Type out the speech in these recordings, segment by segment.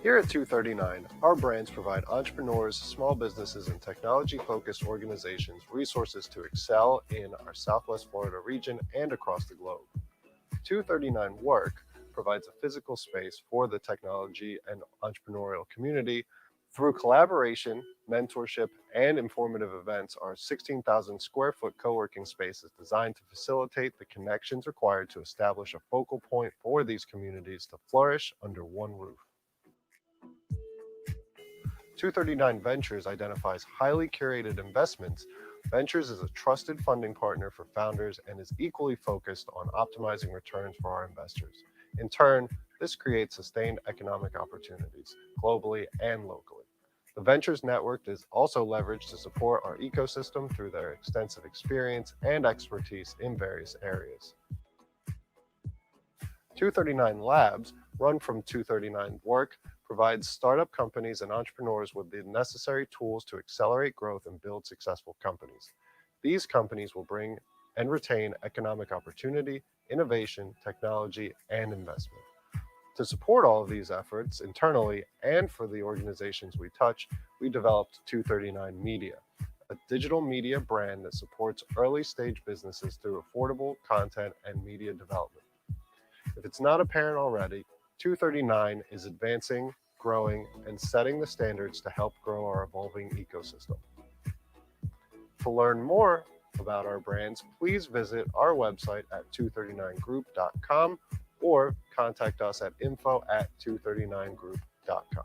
Here at 239, our brands provide entrepreneurs, small businesses, and technology-focused organizations resources to excel in our Southwest Florida region and across the globe. 239 Work provides a physical space for the technology and entrepreneurial community. Through collaboration, mentorship, and informative events, our 16,000 square foot co-working space is designed to facilitate the connections required to establish a focal point for these communities to flourish under one roof. 239 Ventures identifies highly curated investments. Ventures is a trusted funding partner for founders and is equally focused on optimizing returns for our investors. In turn, this creates sustained economic opportunities globally and locally. The Ventures network is also leveraged to support our ecosystem through their extensive experience and expertise in various areas. 239 Labs, run from 239 Work, provides startup companies and entrepreneurs with the necessary tools to accelerate growth and build successful companies. These companies will bring and retain economic opportunity, innovation, technology, and investment. To support all of these efforts internally and for the organizations we touch, we developed 239 Media, a digital media brand that supports early stage businesses through affordable content and media development. If it's not apparent already, 239 is advancing, growing, and setting the standards to help grow our evolving ecosystem. To learn more about our brands, please visit our website at 239group.com or contact us at info@239group.com.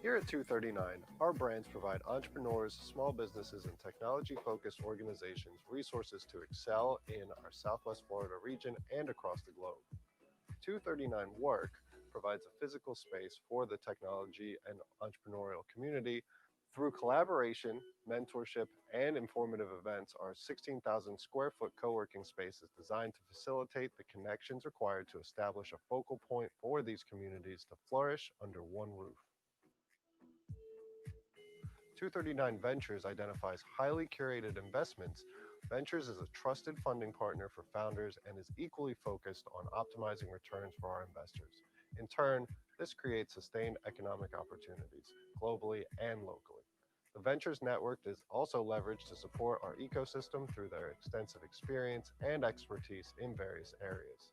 Here at 239, our brands provide entrepreneurs, small businesses, and technology-focused organizations resources to excel in our Southwest Florida region and across the globe. 239 Work provides a physical space for the technology and entrepreneurial community. Through collaboration, mentorship, and informative events, our 16,000 square foot co-working space is designed to facilitate the connections required to establish a focal point for these communities to flourish under one roof. 239 Ventures identifies highly curated investments. Ventures is a trusted funding partner for founders and is equally focused on optimizing returns for our investors. In turn, this creates sustained economic opportunities, globally and locally. The Ventures network is also leveraged to support our ecosystem through their extensive experience and expertise in various areas.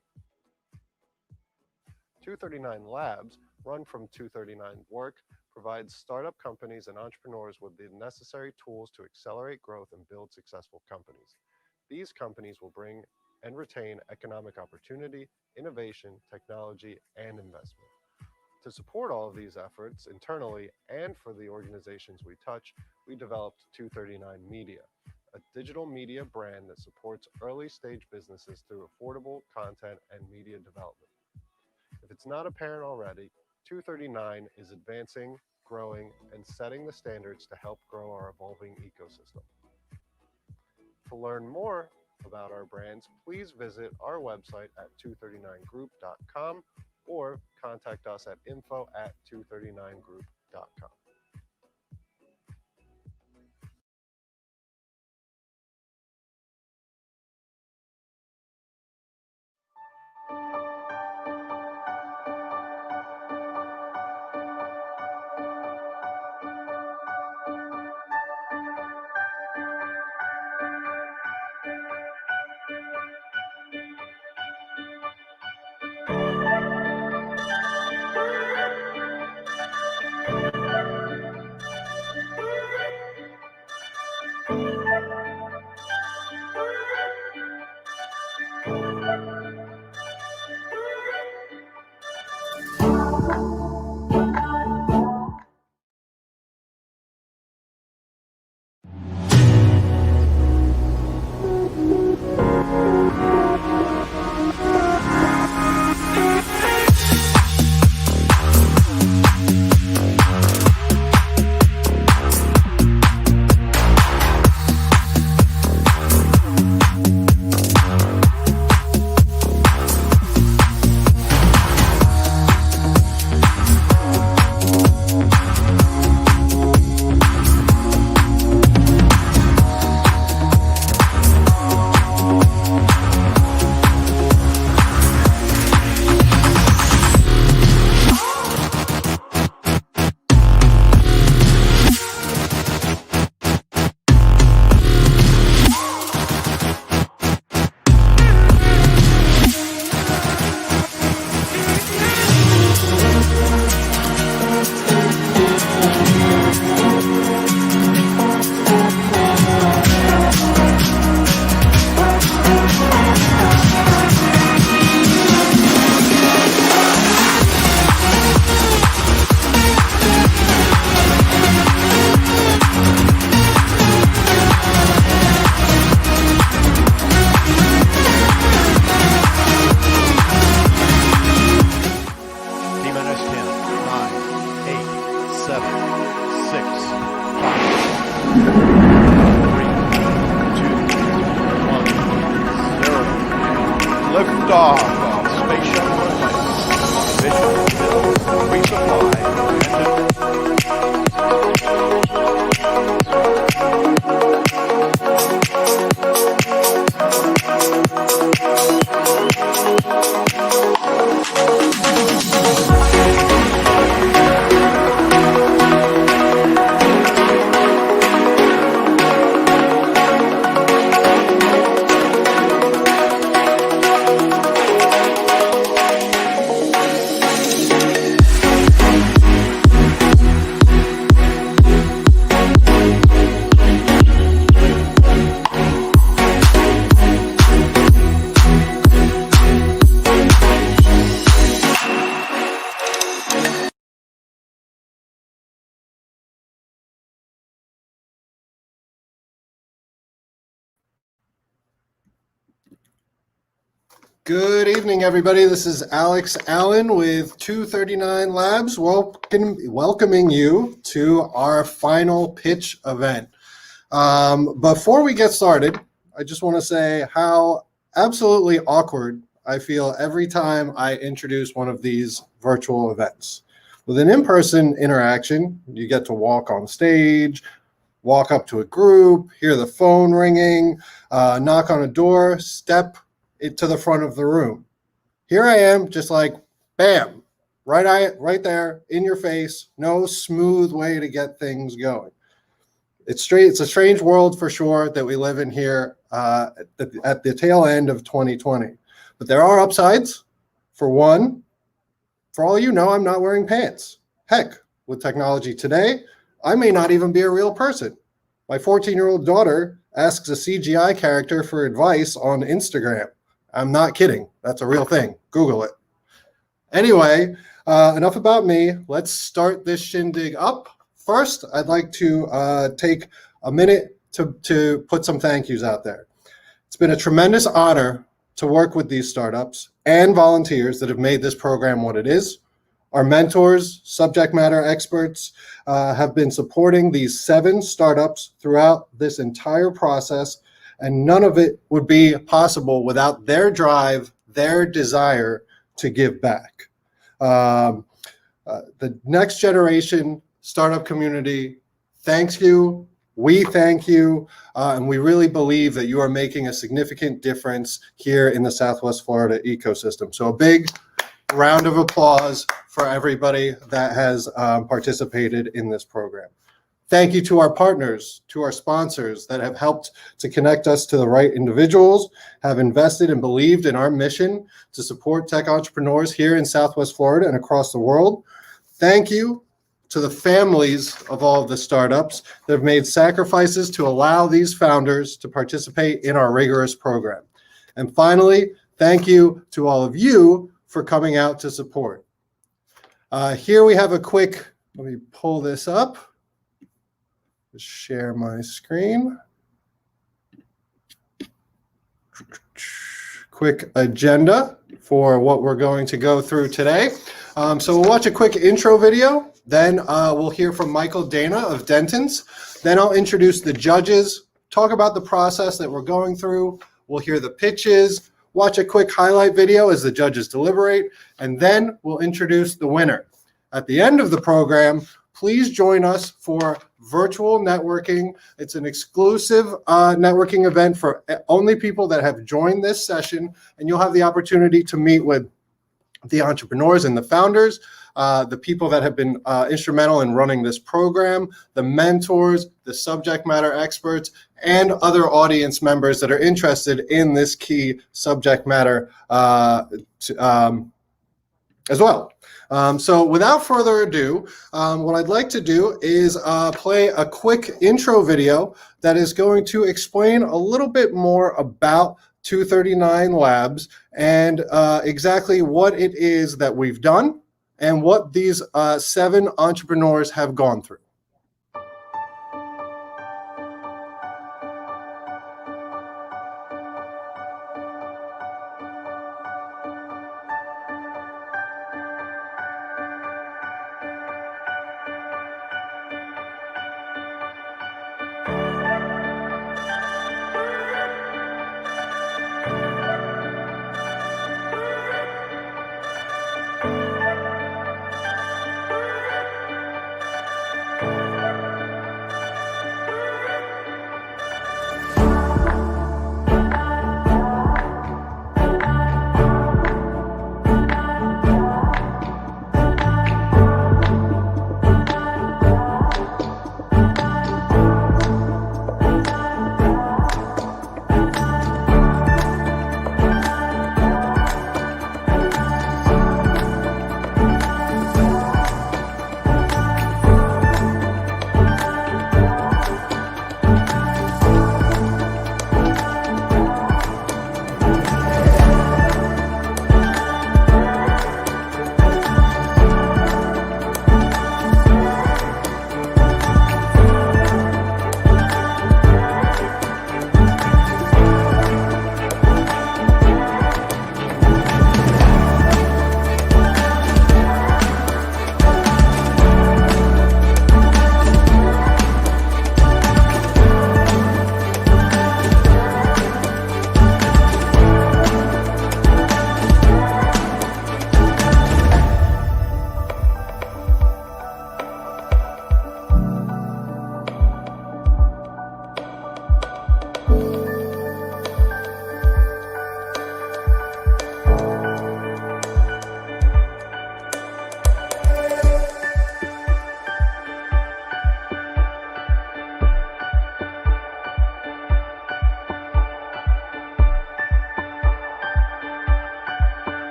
239 Labs, run from 239 Work, provides startup companies and entrepreneurs with the necessary tools to accelerate growth and build successful companies. These companies will bring and retain economic opportunity, innovation, technology, and investment. To support all of these efforts internally and for the organizations we touch, we developed 239 Media, a digital media brand that supports early stage businesses through affordable content and media development. If it's not apparent already, 239 is advancing, growing, and setting the standards to help grow our evolving ecosystem. To learn more about our brands, please visit our website at 239group.com or contact us at info@239group.com. Liftoff of Space Shuttle Atlantis. Mission build, resupply, Good evening, everybody. This is Alex Allen with 239 Labs, welcoming you to our final pitch event. Before we get started, I just want to say how absolutely awkward I feel every time I introduce one of these virtual events. With an in-person interaction, you get to walk on stage, walk up to a group, hear the phone ringing, knock on a door, step to the front of the room. Here I am, just like, bam, right there in your face. No smooth way to get things going. It's a strange world for sure that we live in here at the tail end of 2020. But there are upsides. For one, for all you know, I'm not wearing pants. Heck, with technology today, I may not even be a real person. My 14-year-old daughter asks a CGI character for advice on Instagram. I'm not kidding. That's a real thing. Google it. Anyway, enough about me. Let's start this shindig up. First, I'd like to take a minute to put some thank yous out there. It's been a tremendous honor to work with these startups and volunteers that have made this program what it is. Our mentors, subject matter experts, have been supporting these 7 startups throughout this entire process, and none of it would be possible without their drive, their desire to give back. The next generation startup community thanks you. We thank you, and we really believe that you are making a significant difference here in the Southwest Florida ecosystem. So a big round of applause for everybody that has participated in this program. Thank you to our partners, to our sponsors that have helped to connect us to the right individuals, have invested and believed in our mission to support tech entrepreneurs here in Southwest Florida and across the world. Thank you to the families of all of the startups that have made sacrifices to allow these founders to participate in our rigorous program. And finally, thank you to all of you for coming out to support. Here we have a quick, let me pull this up, share my screen. Quick agenda for what we're going to go through today. So we'll watch a quick intro video. Then we'll hear from Michael Dana of Denton's. Then I'll introduce the judges, talk about the process that we're going through. We'll hear the pitches, watch a quick highlight video as the judges deliberate, and then we'll introduce the winner. At the end of the program, please join us for virtual networking. It's an exclusive networking event for only people that have joined this session, and you'll have the opportunity to meet with the entrepreneurs and the founders, the people that have been instrumental in running this program, the mentors, the subject matter experts, and other audience members that are interested in this key subject matter as well. So without further ado, what I'd like to do is play a quick intro video that is going to explain a little bit more about 239 Labs and exactly what it is that we've done and what these 7 entrepreneurs have gone through.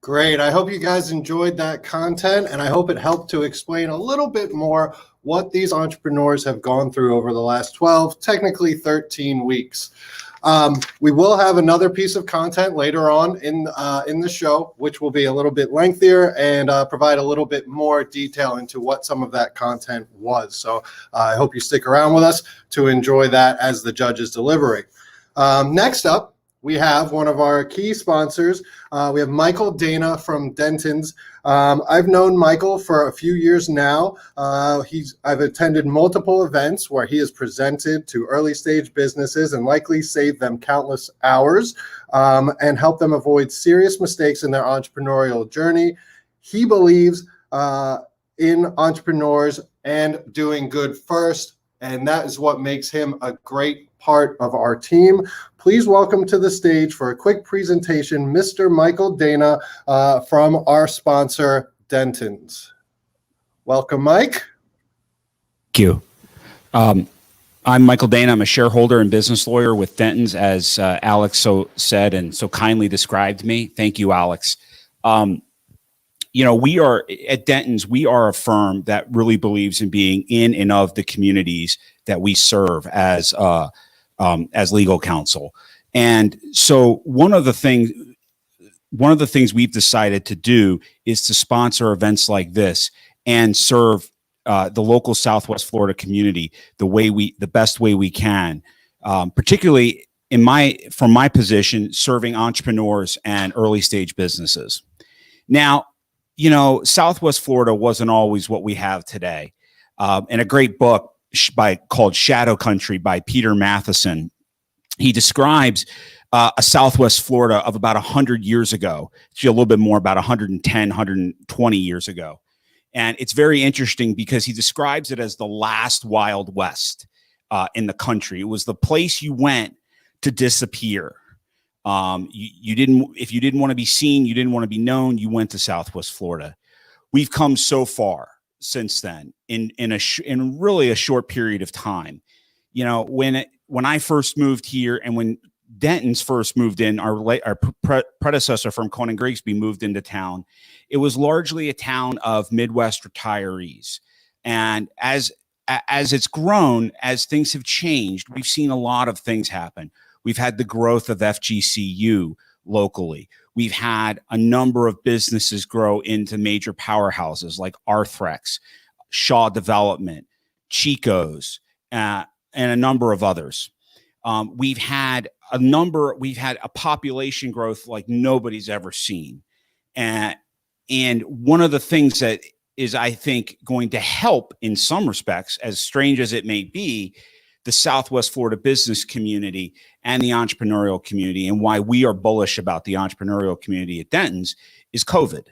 Great. I hope you guys enjoyed that content, and I hope it helped to explain a little bit more what these entrepreneurs have gone through over the last 12, technically 13 weeks. We will have another piece of content later on in the show, which will be a little bit lengthier and provide a little bit more detail into what some of that content was. So I hope you stick around with us to enjoy that as the judges deliberate. Next up, we have one of our key sponsors. We have Michael Dana from Denton's. I've known Michael for a few years now. I've attended multiple events where he has presented to early stage businesses and likely saved them countless hours and helped them avoid serious mistakes in their entrepreneurial journey. He believes in entrepreneurs and doing good first, and that is what makes him a great part of our team. Please welcome to the stage for a quick presentation, Mr. Michael Dana from our sponsor, Denton's. Welcome, Mike. Thank you. I'm Michael Dana. I'm a shareholder and business lawyer with Denton's, as Alex so said and so kindly described me. Thank you, Alex. We are at Denton's. We are a firm that really believes in being in and of the communities that we serve as legal counsel. And so one of the things we've decided to do is to sponsor events like this and serve the local Southwest Florida community the best way we can, particularly from my position, serving entrepreneurs and early stage businesses. Now, Southwest Florida wasn't always what we have today. In a great book called Shadow Country by Peter Matheson, he describes a Southwest Florida of about 100 years ago, actually a little bit more, about 110, 120 years ago. And it's very interesting because he describes it as the last Wild West in the country. It was the place you went to disappear. If you didn't want to be seen, you didn't want to be known, you went to Southwest Florida. We've come so far since then in really a short period of time. When I first moved here and when Denton's first moved in, our predecessor from Conan Grigsby moved into town, it was largely a town of Midwest retirees. And as it's grown, as things have changed, we've seen a lot of things happen. We've had the growth of FGCU locally. We've had a number of businesses grow into major powerhouses like Arthrex, Shaw Development, Chico's, and a number of others. We've had a population growth like nobody's ever seen. And one of the things that is, I think, going to help in some respects, as strange as it may be, the Southwest Florida business community and the entrepreneurial community, and why we are bullish about the entrepreneurial community at Denton's, is COVID.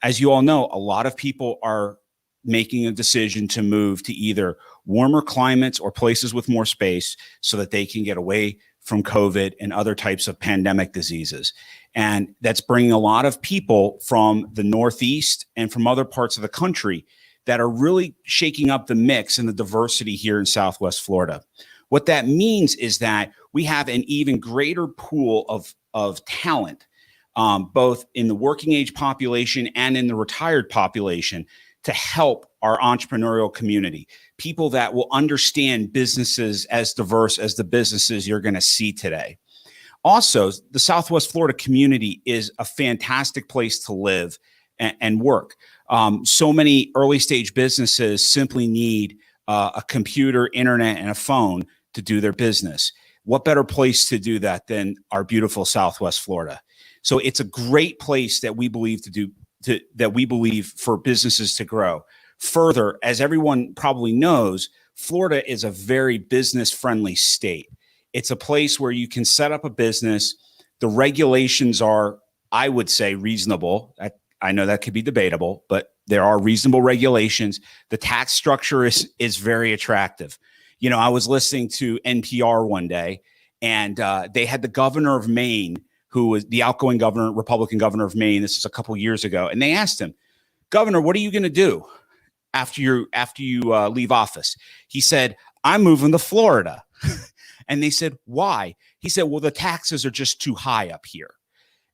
As you all know, a lot of people are making a decision to move to either warmer climates or places with more space so that they can get away from COVID and other types of pandemic diseases. And that's bringing a lot of people from the Northeast and from other parts of the country that are really shaking up the mix and the diversity here in Southwest Florida. What that means is that we have an even greater pool of talent, both in the working age population and in the retired population, to help our entrepreneurial community, people that will understand businesses as diverse as the businesses you're going to see today. Also, the Southwest Florida community is a fantastic place to live and work. So many early stage businesses simply need a computer, internet, and a phone to do their business. What better place to do that than our beautiful Southwest Florida? So it's a great place that we believe for businesses to grow. Further, as everyone probably knows, Florida is a very business-friendly state. It's a place where you can set up a business. The regulations are, I would say, reasonable. I know that could be debatable, but there are reasonable regulations. The tax structure is very attractive. I was listening to NPR one day, and they had the governor of Maine, who was the outgoing governor, Republican governor of Maine. This is a couple years ago. And they asked him, "Governor, what are you going to do after you leave office?" He said, "I'm moving to Florida." And they said, "Why?" He said, "Well, the taxes are just too high up here."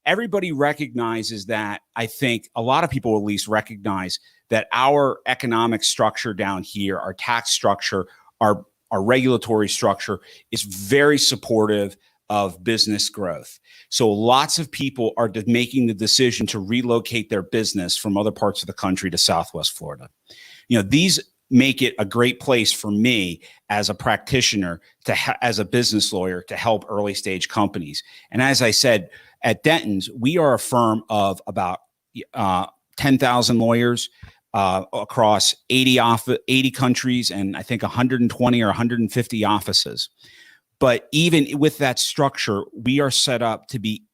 everybody recognizes that. I think a lot of people at least recognize that our economic structure down here, our tax structure, our regulatory structure is very supportive of business growth. So lots of people are making the decision to relocate their business from other parts of the country to Southwest Florida. These make it a great place for me as a practitioner, as a business lawyer, to help early stage companies. And as I said, at Denton's, we are a firm of about 10,000 lawyers across 80 countries, and I think 120 or 150 offices. But even with that structure, we are set up to be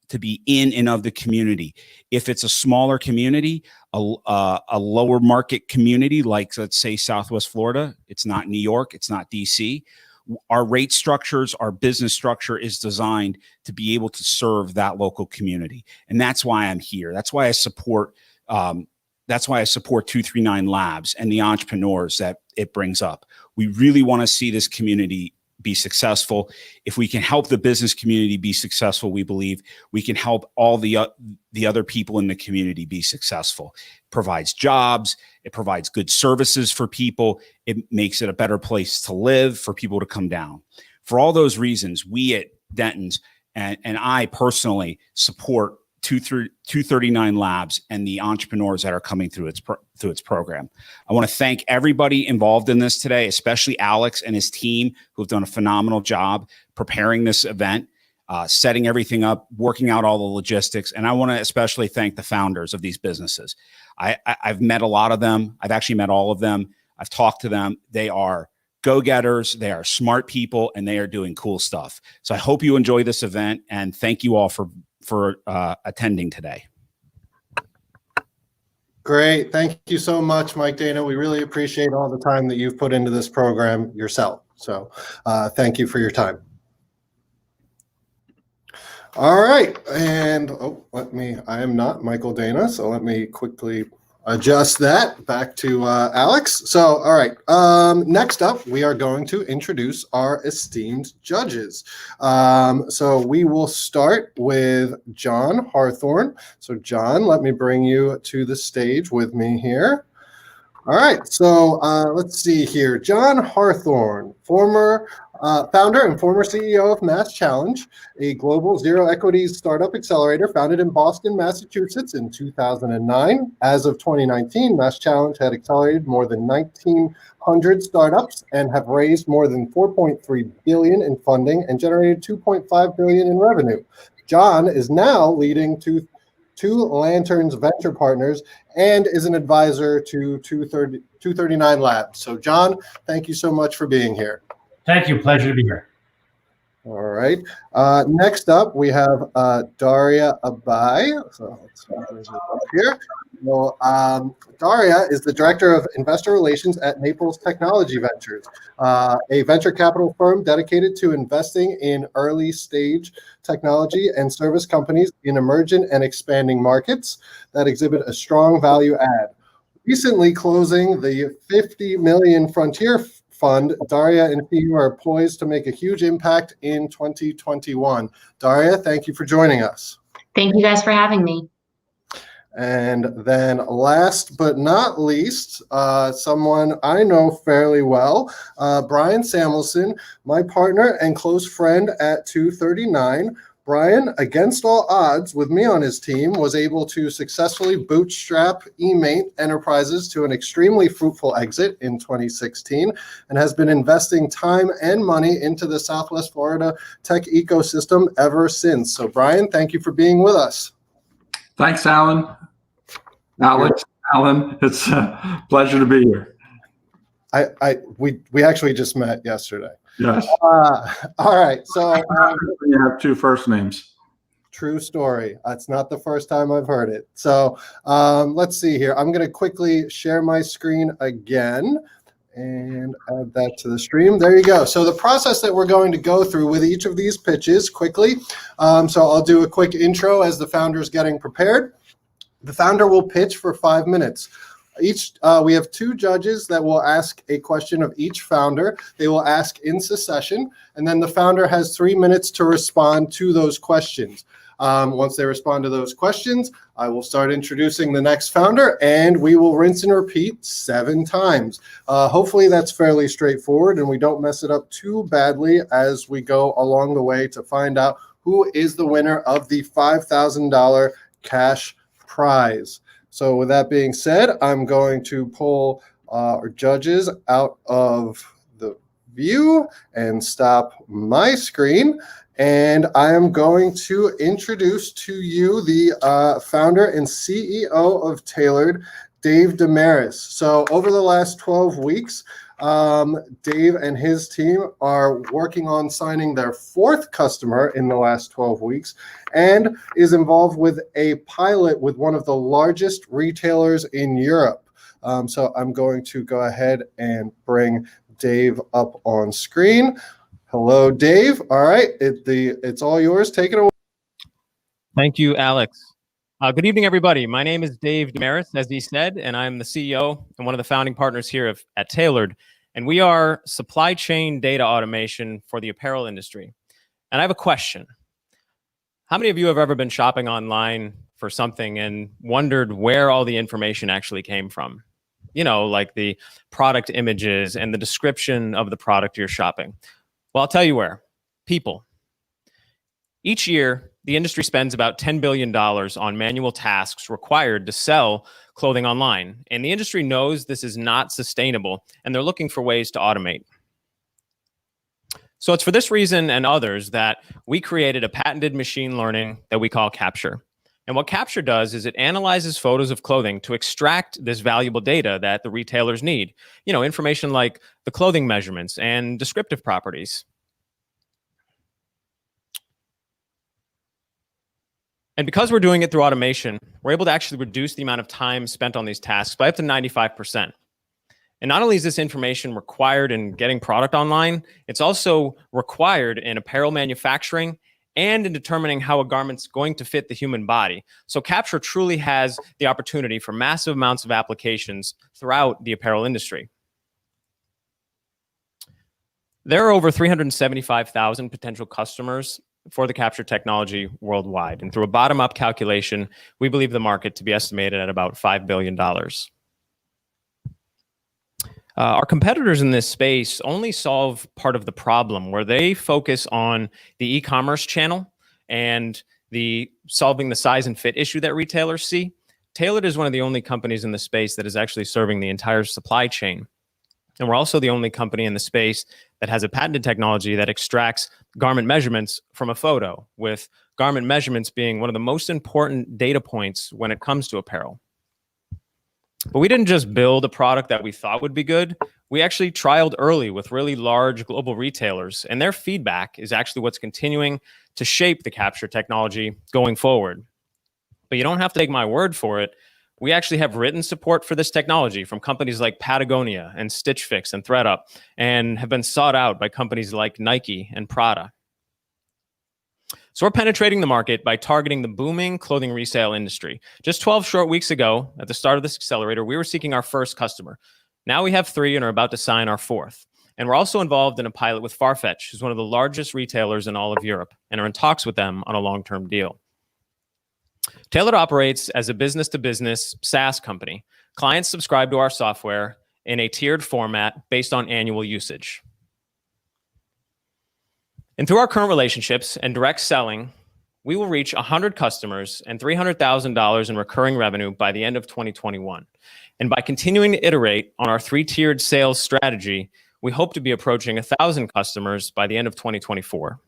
in and of the community. If it's a smaller community, a lower market community, like let's say Southwest Florida, it's not New York, it's not DC. Our rate structures, our business structure is designed to be able to serve that local community, and that's why I'm here. That's why I support. That's why I support 239 Labs and the entrepreneurs that it brings up. We really want to see this community be successful. If we can help the business community be successful, we believe we can help all the other people in the community be successful. It provides jobs. It provides good services for people. It makes it a better place to live for people to come down. For all those reasons, we at Denton's and I personally support 239 Labs and the entrepreneurs that are coming through its program. I want to thank everybody involved in this today, especially Alex and his team, who have done a phenomenal job preparing this event, setting everything up, working out all the logistics. And I want to especially thank the founders of these businesses. I've met a lot of them. I've actually met all of them. I've talked to them. They are go-getters, they are smart people, and they are doing cool stuff. So I hope you enjoy this event, and thank you all for attending today. Great. Thank you so much, Mike Dana. We really appreciate all the time that you've put into this program yourself. So thank you for your time. All right. And I am not Michael Dana, so let me quickly adjust that back to Alex. So, all right. Next up, we are going to introduce our esteemed judges. So we will start with John Hawthorne. So John, let me bring you to the stage with me here. All right. So let's see here. John Hawthorne, founder and former CEO of Mass Challenge, a global zero equities startup accelerator founded in Boston, Massachusetts in 2009. As of 2019, Mass Challenge had accelerated more than 1,900 startups and have raised more than $4.3 billion in funding and generated $2.5 billion in revenue. John is now leading Two Lanterns Venture Partners and is an advisor to 239 Labs. So John, thank you so much for being here. Thank you. Pleasure to be here. All right. Next up, we have Daria Abai. So let's see who's up here. Well, Daria is the Director of Investor Relations at Naples Technology Ventures, a venture capital firm dedicated to investing in early stage technology and service companies in emerging and expanding markets that exhibit a strong value add. Recently closing the $50 million Frontier Fund, Daria and team are poised to make a huge impact in 2021. Daria, thank you for joining us. Thank you guys for having me. And then last but not least, someone I know fairly well, Brian Samuelson, my partner and close friend at 239. Brian, against all odds, with me on his team, was able to successfully bootstrap eMate Enterprises to an extremely fruitful exit in 2016 and has been investing time and money into the Southwest Florida tech ecosystem ever since. So, Brian, thank you for being with us. Thanks, Alan. Alex, Alan, it's a pleasure to be here. We actually just met yesterday. Yes. All right. So you have two first names. True story. It's not the first time I've heard it. So let's see here. I'm going to quickly share my screen again and add that to the stream. There you go. So the process that we're going to go through with each of these pitches quickly. So I'll do a quick intro as the founder's getting prepared. The founder will pitch for 5 minutes. We have two judges that will ask a question of each founder. They will ask in succession, and then the founder has 3 minutes to respond to those questions. Once they respond to those questions, I will start introducing the next founder, and we will rinse and repeat 7 times. Hopefully that's fairly straightforward and we don't mess it up too badly as we go along the way to find out who is the winner of the $5,000 cash prize. So with that being said, I'm going to pull our judges out of the view and stop my screen. And I am going to introduce to you the founder and CEO of Tailored, Dave Damaris. So over the last 12 weeks, Dave and his team are working on signing their 4th customer in the last 12 weeks and is involved with a pilot with one of the largest retailers in Europe. So I'm going to go ahead and bring Dave up on screen. Hello, Dave. All right, it's all yours. Take it away. Thank you, Alex. Good evening, everybody. My name is Dave Damaris, as he said, and I'm the CEO and one of the founding partners here at Tailored. And we are supply chain data automation for the apparel industry. And I have a question. How many of you have ever been shopping online for something and wondered where all the information actually came from? You know, like the product images and the description of the product you're shopping. Well, I'll tell you where. People. Each year, the industry spends about $10 billion on manual tasks required to sell clothing online. And the industry knows this is not sustainable, and they're looking for ways to automate. So it's for this reason and others that we created a patented machine learning that we call Capture. And what Capture does is it analyzes photos of clothing to extract this valuable data that the retailers need. You know, information like the clothing measurements and descriptive properties. And because we're doing it through automation, we're able to actually reduce the amount of time spent on these tasks by up to 95%. And not only is this information required in getting product online, it's also required in apparel manufacturing and in determining how a garment's going to fit the human body. So Capture truly has the opportunity for massive amounts of applications throughout the apparel industry. There are over 375,000 potential customers for the Capture technology worldwide. And through a bottom-up calculation, we believe the market to be estimated at about $5 billion. Our competitors in this space only solve part of the problem, where they focus on the e-commerce channel and solving the size and fit issue that retailers see. Tailored is one of the only companies in the space that is actually serving the entire supply chain. And we're also the only company in the space that has a patented technology that extracts garment measurements from a photo, with garment measurements being one of the most important data points when it comes to apparel. But we didn't just build a product that we thought would be good. We actually trialed early with really large global retailers, and their feedback is actually what's continuing to shape the Capture technology going forward. But you don't have to take my word for it. We actually have written support for this technology from companies like Patagonia and Stitch Fix and ThredUp, and have been sought out by companies like Nike and Prada. So we're penetrating the market by targeting the booming clothing resale industry. Just 12 short weeks ago, at the start of this accelerator, we were seeking our first customer. Now we have 3 and are about to sign our 4th. And we're also involved in a pilot with Farfetch, who's one of the largest retailers in all of Europe, and are in talks with them on a long-term deal. Tailored operates as a business-to-business SaaS company. Clients subscribe to our software in a tiered format based on annual usage. And through our current relationships and direct selling, we will reach 100 customers and $300,000 in recurring revenue by the end of 2021. And by continuing to iterate on our 3-tiered sales strategy, we hope to be approaching 1,000 customers by the end of 2024.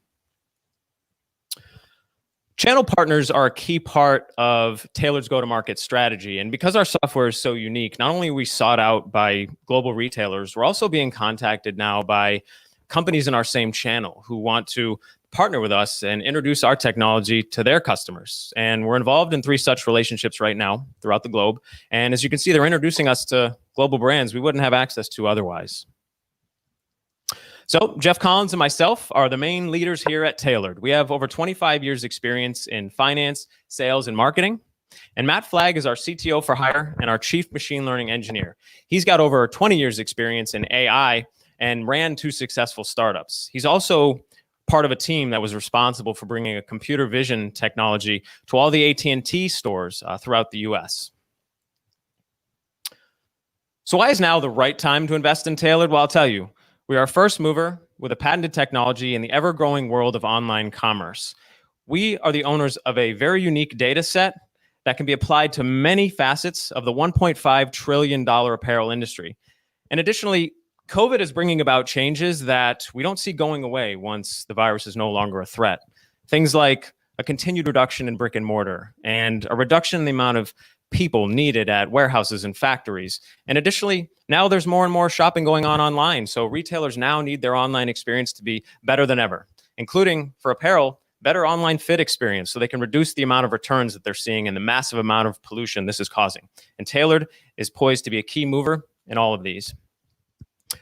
Channel partners are a key part of Tailored's go-to-market strategy. And because our software is so unique, not only are we sought out by global retailers, we're also being contacted now by companies in our same channel who want to partner with us and introduce our technology to their customers. And we're involved in 3 such relationships right now throughout the globe. And as you can see, they're introducing us to global brands we wouldn't have access to otherwise. So Jeff Collins and myself are the main leaders here at Tailored. We have over 25 years experience in finance, sales, and marketing. And Matt Flagg is our CTO for hire and our chief machine learning engineer. He's got over 20 years experience in AI and ran 2 successful startups. He's also part of a team that was responsible for bringing a computer vision technology to all the AT&T stores throughout the US. So why is now the right time to invest in Tailored? Well, I'll tell you. We are a first mover with a patented technology in the ever-growing world of online commerce. We are the owners of a very unique data set that can be applied to many facets of the $1.5 trillion apparel industry. And additionally, COVID is bringing about changes that we don't see going away once the virus is no longer a threat. Things like a continued reduction in brick and mortar and a reduction in the amount of people needed at warehouses and factories. And additionally, now there's more and more shopping going on online. So retailers now need their online experience to be better than ever, including for apparel, better online fit experience so they can reduce the amount of returns that they're seeing and the massive amount of pollution this is causing. And Tailored is poised to be a key mover in all of these.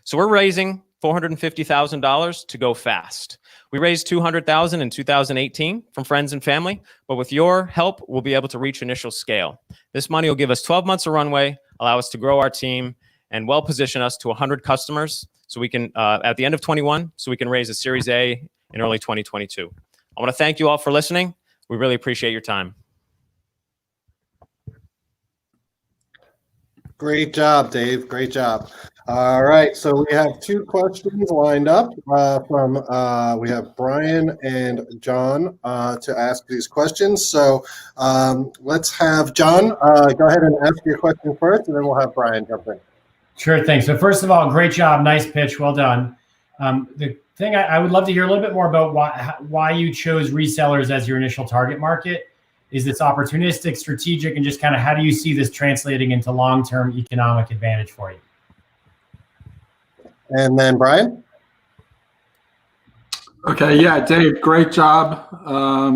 So we're raising $450,000 to go fast. We raised $200,000 in 2018 from friends and family, but with your help, we'll be able to reach initial scale. This money will give us 12 months of runway, allow us to grow our team, and well position us to 100 customers so we can, at the end of 21, so we can raise a Series A in early 2022. I want to thank you all for listening. We really appreciate your time. Great job, Dave. Great job. All right, so we have two questions lined up we have Brian and John to ask these questions. So let's have John go ahead and ask your question first, and then we'll have Brian jump in. Sure thing. So first of all, great job. Nice pitch. Well done. The thing I would love to hear a little bit more about why you chose resellers as your initial target market. Is this opportunistic, strategic, and just kind of how do you see this translating into long-term economic advantage for you? And then Brian? Okay, yeah, Dave, great job.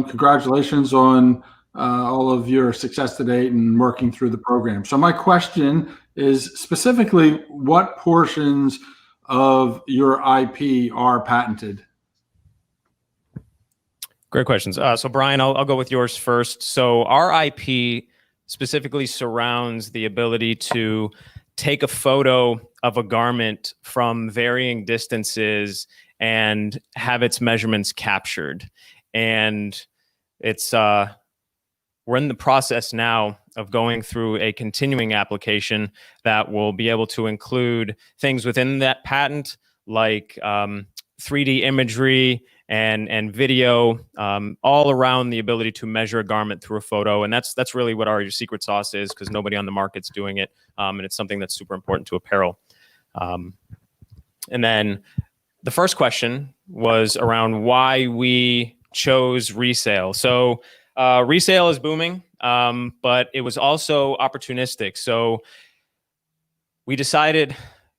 Congratulations on all of your success to date and working through the program. So my question is specifically, what portions of your IP are patented? Great questions. So Brian, I'll go with yours first. So our IP specifically surrounds the ability to take a photo of a garment from varying distances and have its measurements captured. And it's we're in the process now of going through a continuing application that will be able to include things within that patent, like 3D imagery and video, all around the ability to measure a garment through a photo. And that's really what our secret sauce is, because nobody on the market's doing it. And it's something that's super important to apparel. And then the first question was around why we chose resale. So resale is booming, but it was also opportunistic. So we decided,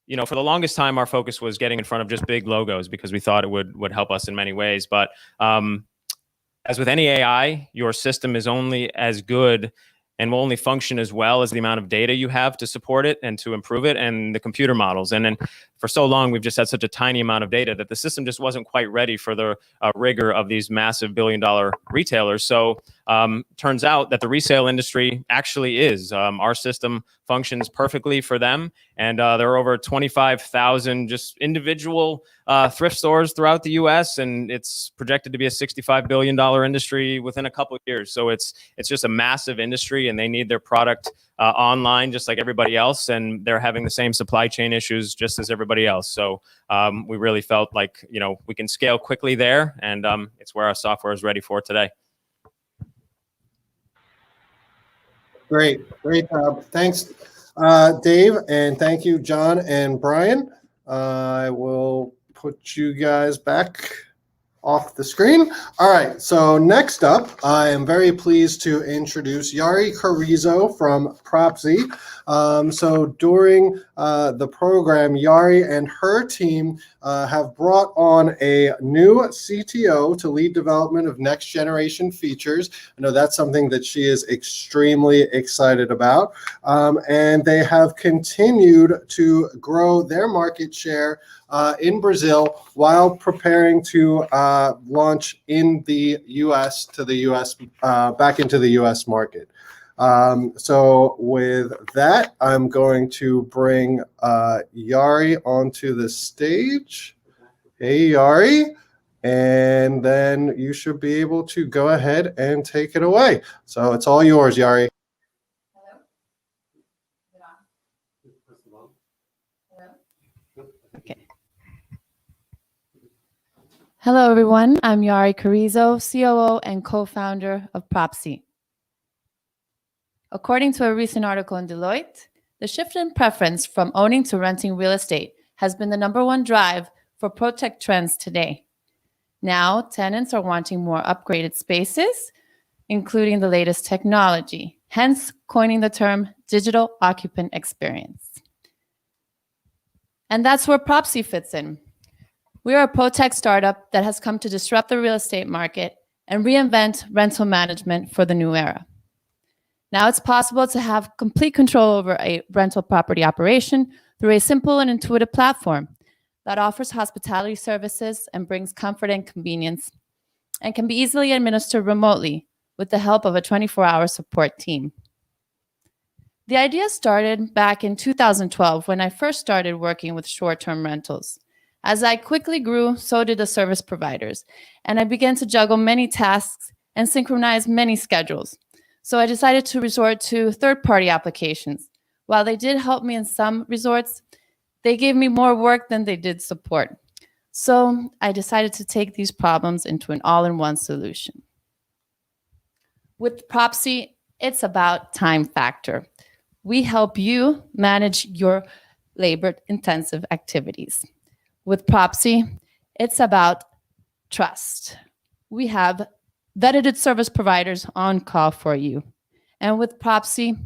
you know, for the longest time, our focus was getting in front of just big logos because we thought it would help us in many ways. But as with any AI, your system is only as good and will only function as well as the amount of data you have to support it and to improve it, and the computer models. And then for so long, we've just had such a tiny amount of data that the system just wasn't quite ready for the rigor of these massive billion-dollar retailers. So turns out that the resale industry actually is. Our system functions perfectly for them. And there are over 25,000 just individual thrift stores throughout the US, and it's projected to be a $65 billion industry within a couple of years. So it's just a massive industry, and they need their product online just like everybody else, and they're having the same supply chain issues just as everybody else. So we really felt like, you know, we can scale quickly there, and it's where our software is ready for today. Great job. Thanks, Dave, and thank you, John and Brian. I will put you guys back off the screen. All right, so next up, I am very pleased to introduce Yari Carrizo from Propzi. So during the program, Yari and her team have brought on a new CTO to lead development of next generation features. I know that's something that she is extremely excited about. And they have continued to grow their market share in Brazil while preparing to launch in the US to the US, back into the US market. So with that, I'm going to bring Yari onto the stage. Hey, Yari. and then you should be able to go ahead and take it away. So it's all yours, Yari. Hello, everyone. I'm Yari Carrizo, COO and co-founder of Propzi. According to a recent article in Deloitte, the shift in preference from owning to renting real estate has been the #1 drive for PropTech trends today. Now, tenants are wanting more upgraded spaces, including the latest technology, hence coining the term digital occupant experience. And that's where Propzi fits in. We are a PropTech startup that has come to disrupt the real estate market and reinvent rental management for the new era. Now it's possible to have complete control over a rental property operation through a simple and intuitive platform that offers hospitality services and brings comfort and convenience, and can be easily administered remotely with the help of a 24-hour support team. The idea started back in 2012 when I first started working with short-term rentals. As I quickly grew, so did the service providers, and I began to juggle many tasks and synchronize many schedules. So I decided to resort to third-party applications. While they did help me in some resorts, they gave me more work than they did support. So I decided to take these problems into an all-in-one solution. With Propzi, it's about time factor. We help you manage your labor-intensive activities. With Propzi, it's about trust. We have vetted service providers on call for you. And with Propzi,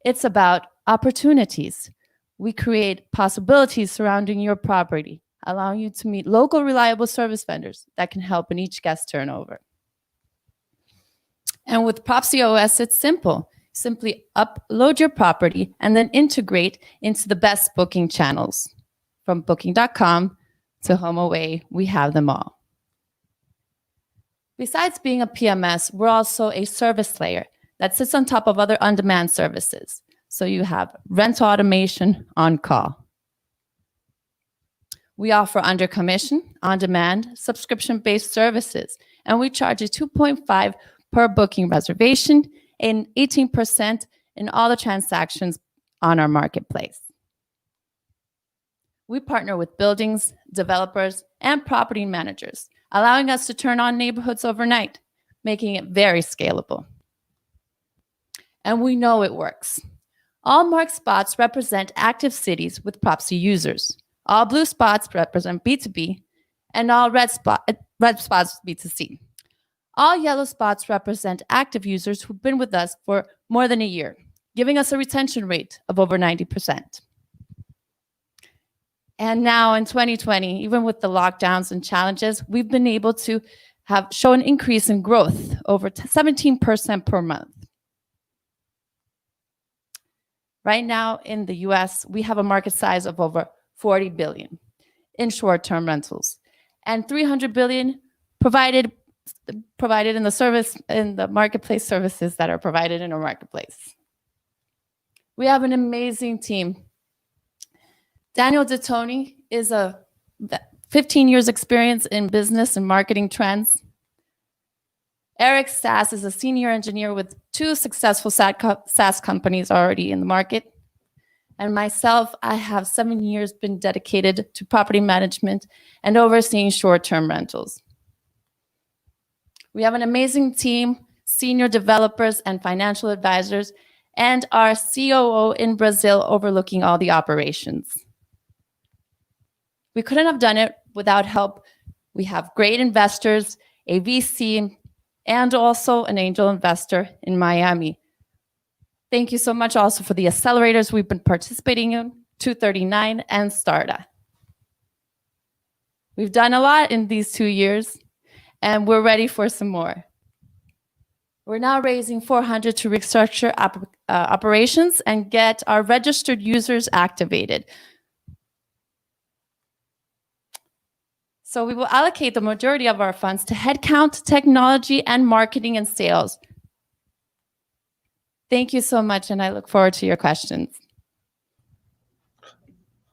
it's about opportunities. We create possibilities surrounding your property, allowing you to meet local reliable service vendors that can help in each guest turnover. And with Propzi OS, it's simple. Simply upload your property and then integrate into the best booking channels. From Booking.com to HomeAway, we have them all. Besides being a PMS, we're also a service layer that sits on top of other on-demand services. So you have rent automation on call. We offer under commission, on-demand, subscription-based services, and we charge a 2.5 per booking reservation and 18% in all the transactions on our marketplace. We partner with buildings, developers, and property managers, allowing us to turn on neighborhoods overnight, making it very scalable. And we know it works. All marked spots represent active cities with Propzi users. All blue spots represent B2B, and all red spots B2C. All yellow spots represent active users who've been with us for more than a year, giving us a retention rate of over 90%. And now in 2020, even with the lockdowns and challenges, we've been able to show an increase in growth over 17% per month. Right now in the US, we have a market size of over 40 billion in short-term rentals and 300 billion provided in the marketplace services that are provided in our marketplace. We have an amazing team. Daniel DeToni is a 15 years experience in business and marketing trends. Eric Sass is a senior engineer with 2 successful SaaS companies already in the market. And myself, I have 7 years been dedicated to property management and overseeing short-term rentals. We have an amazing team, senior developers and financial advisors, and our COO in Brazil overlooking all the operations. We couldn't have done it without help. We have great investors, a VC, and also an angel investor in Miami. Thank you so much also for the accelerators we've been participating in, 239 and Starta. We've done a lot in these 2 years, and we're ready for some more. We're now raising 400 to restructure operations and get our registered users activated. So we will allocate the majority of our funds to headcount, technology, and marketing and sales. Thank you so much, and I look forward to your questions.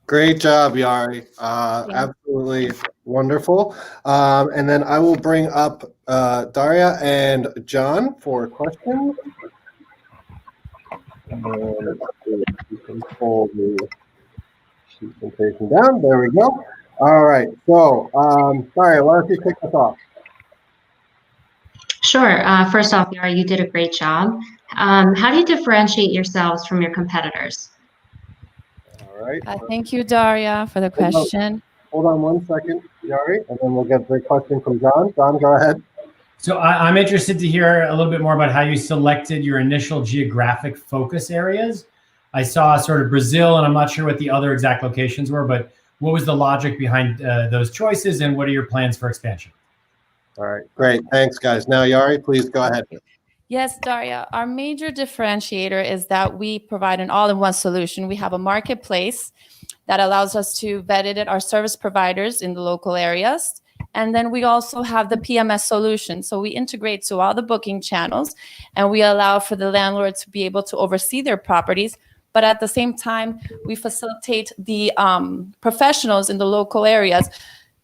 Great job, Yari. Absolutely Wonderful. And then I will bring up Daria and John for questions. And you can pull the presentation down. There we go. All right. So, Daria, why don't you kick us off? Sure. First off, Yara, you did a great job. How do you differentiate yourselves from your competitors? All right. Thank you, Daria, for the question. Hold on 1 second, Yari, and then we'll get the question from John. John, go ahead. So I'm interested to hear a little bit more about how you selected your initial geographic focus areas. I saw sort of Brazil, and I'm not sure what the other exact locations were, but what was the logic behind those choices, and what are your plans for expansion? All right, great. Thanks, guys. Now, Yari, please go ahead. Yes, Daria, our major differentiator is that we provide an all-in-one solution. We have a marketplace that allows us to vet it, our service providers in the local areas. And then we also have the PMS solution. So we integrate to all the booking channels, and we allow for the landlord to be able to oversee their properties. But at the same time, we facilitate the professionals in the local areas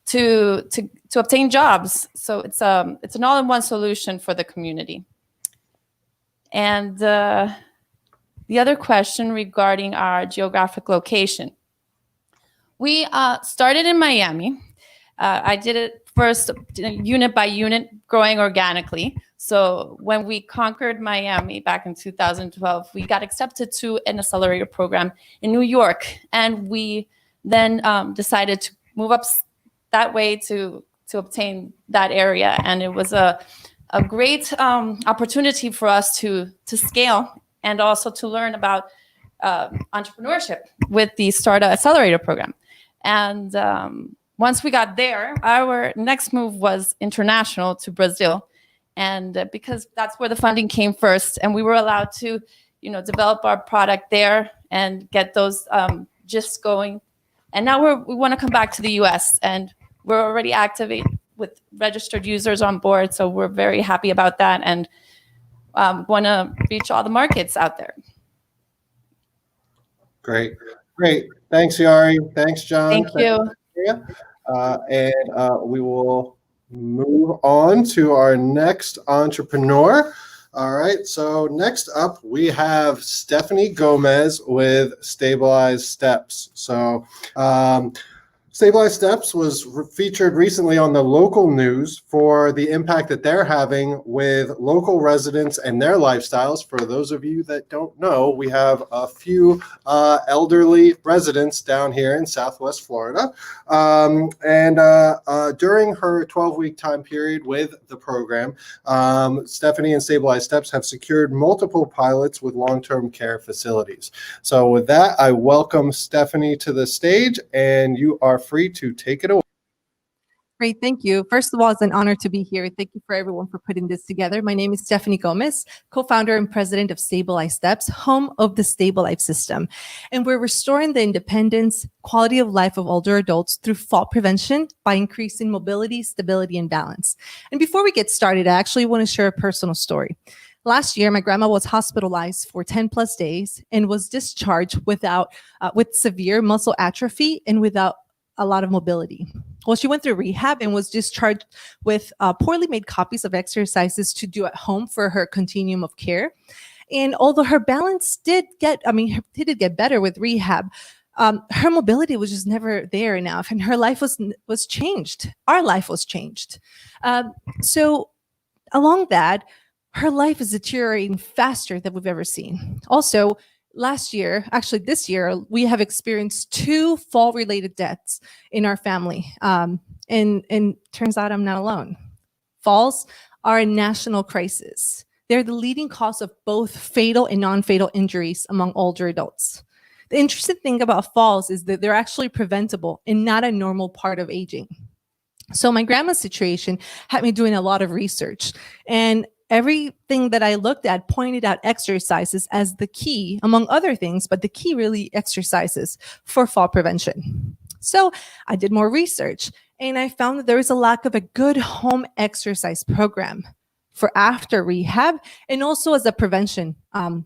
to obtain jobs. So it's an all-in-one solution for the community. And the other question regarding our geographic location. We started in Miami. I did it first unit by unit, growing organically. So when we conquered Miami back in 2012, we got accepted to an accelerator program in New York. And we then decided to move up that way to obtain that area. And it was a great opportunity for us to scale and also to learn about entrepreneurship with the Startup Accelerator program. And once we got there, our next move was international to Brazil. And because that's where the funding came first, and we were allowed to, develop our product there and get those just going. And now we want to come back to the US, and we're already activated with registered users on board. So we're very happy about that, and want to reach all the markets out there. Great. Thanks, Yari. Thanks, John. Thank you. And we will move on to our next entrepreneur. All right. So next up, we have Stephanie Gomez with Stabilized Steps. So Stabilized Steps was featured recently on the local news for the impact that they're having with local residents and their lifestyles. For those of you that don't know, we have a few elderly residents down here in Southwest Florida. During her 12-week time period with the program, Stephanie and Stabilized Steps have secured multiple pilots with long-term care facilities. So with that, I welcome Stephanie to the stage, and you are free to take it away. Great, thank you. First of all, it's an honor to be here. Thank you for everyone for putting this together. My name is Stephanie Gomez, co-founder and president of Stabilized Steps, home of the Stable Life system. And we're restoring the independence, quality of life of older adults through fall prevention by increasing mobility, stability, and balance. And before we get started, I actually want to share a personal story. Last year, my grandma was hospitalized for 10 plus days and was discharged with severe muscle atrophy and without a lot of mobility. Well, she went through rehab and was discharged with poorly made copies of exercises to do at home for her continuum of care. And although her balance did get better with rehab, her mobility was just never there enough, and her life was changed. Our life was changed. So along that, her life is deteriorating faster than we've ever seen. Also, this year, we have experienced 2 fall-related deaths in our family. And turns out I'm not alone. Falls are a national crisis. They're the leading cause of both fatal and non-fatal injuries among older adults. The interesting thing about falls is that they're actually preventable and not a normal part of aging. So my grandma's situation had me doing a lot of research, and everything that I looked at pointed out exercises as the key, among other things, but the key really exercises for fall prevention. So I did more research, and I found that there is a lack of a good home exercise program for after rehab and also as a prevention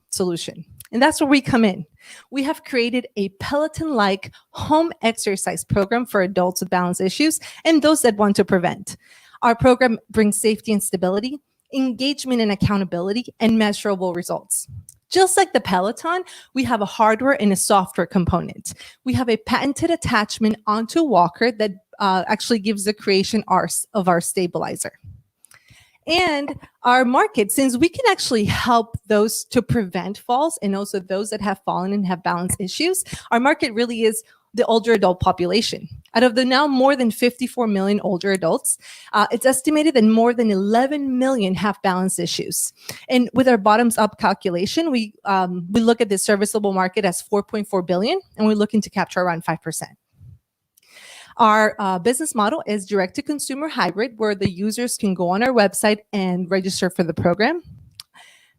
solution. And that's where we come in. We have created a Peloton-like home exercise program for adults with balance issues and those that want to prevent. Our program brings safety and stability, engagement and accountability, and measurable results. Just like the Peloton, we have a hardware and a software component. We have a patented attachment onto a walker that actually gives the creation of our stabilizer. And our market, since we can actually help those to prevent falls and also those that have fallen and have balance issues, our market really is the older adult population. Out of the now more than 54 million older adults, it's estimated that more than 11 million have balance issues. And with our bottoms up calculation, we look at the serviceable market as 4.4 billion, and we're looking to capture around 5%. Our business model is direct-to-consumer hybrid, where the users can go on our website and register for the program.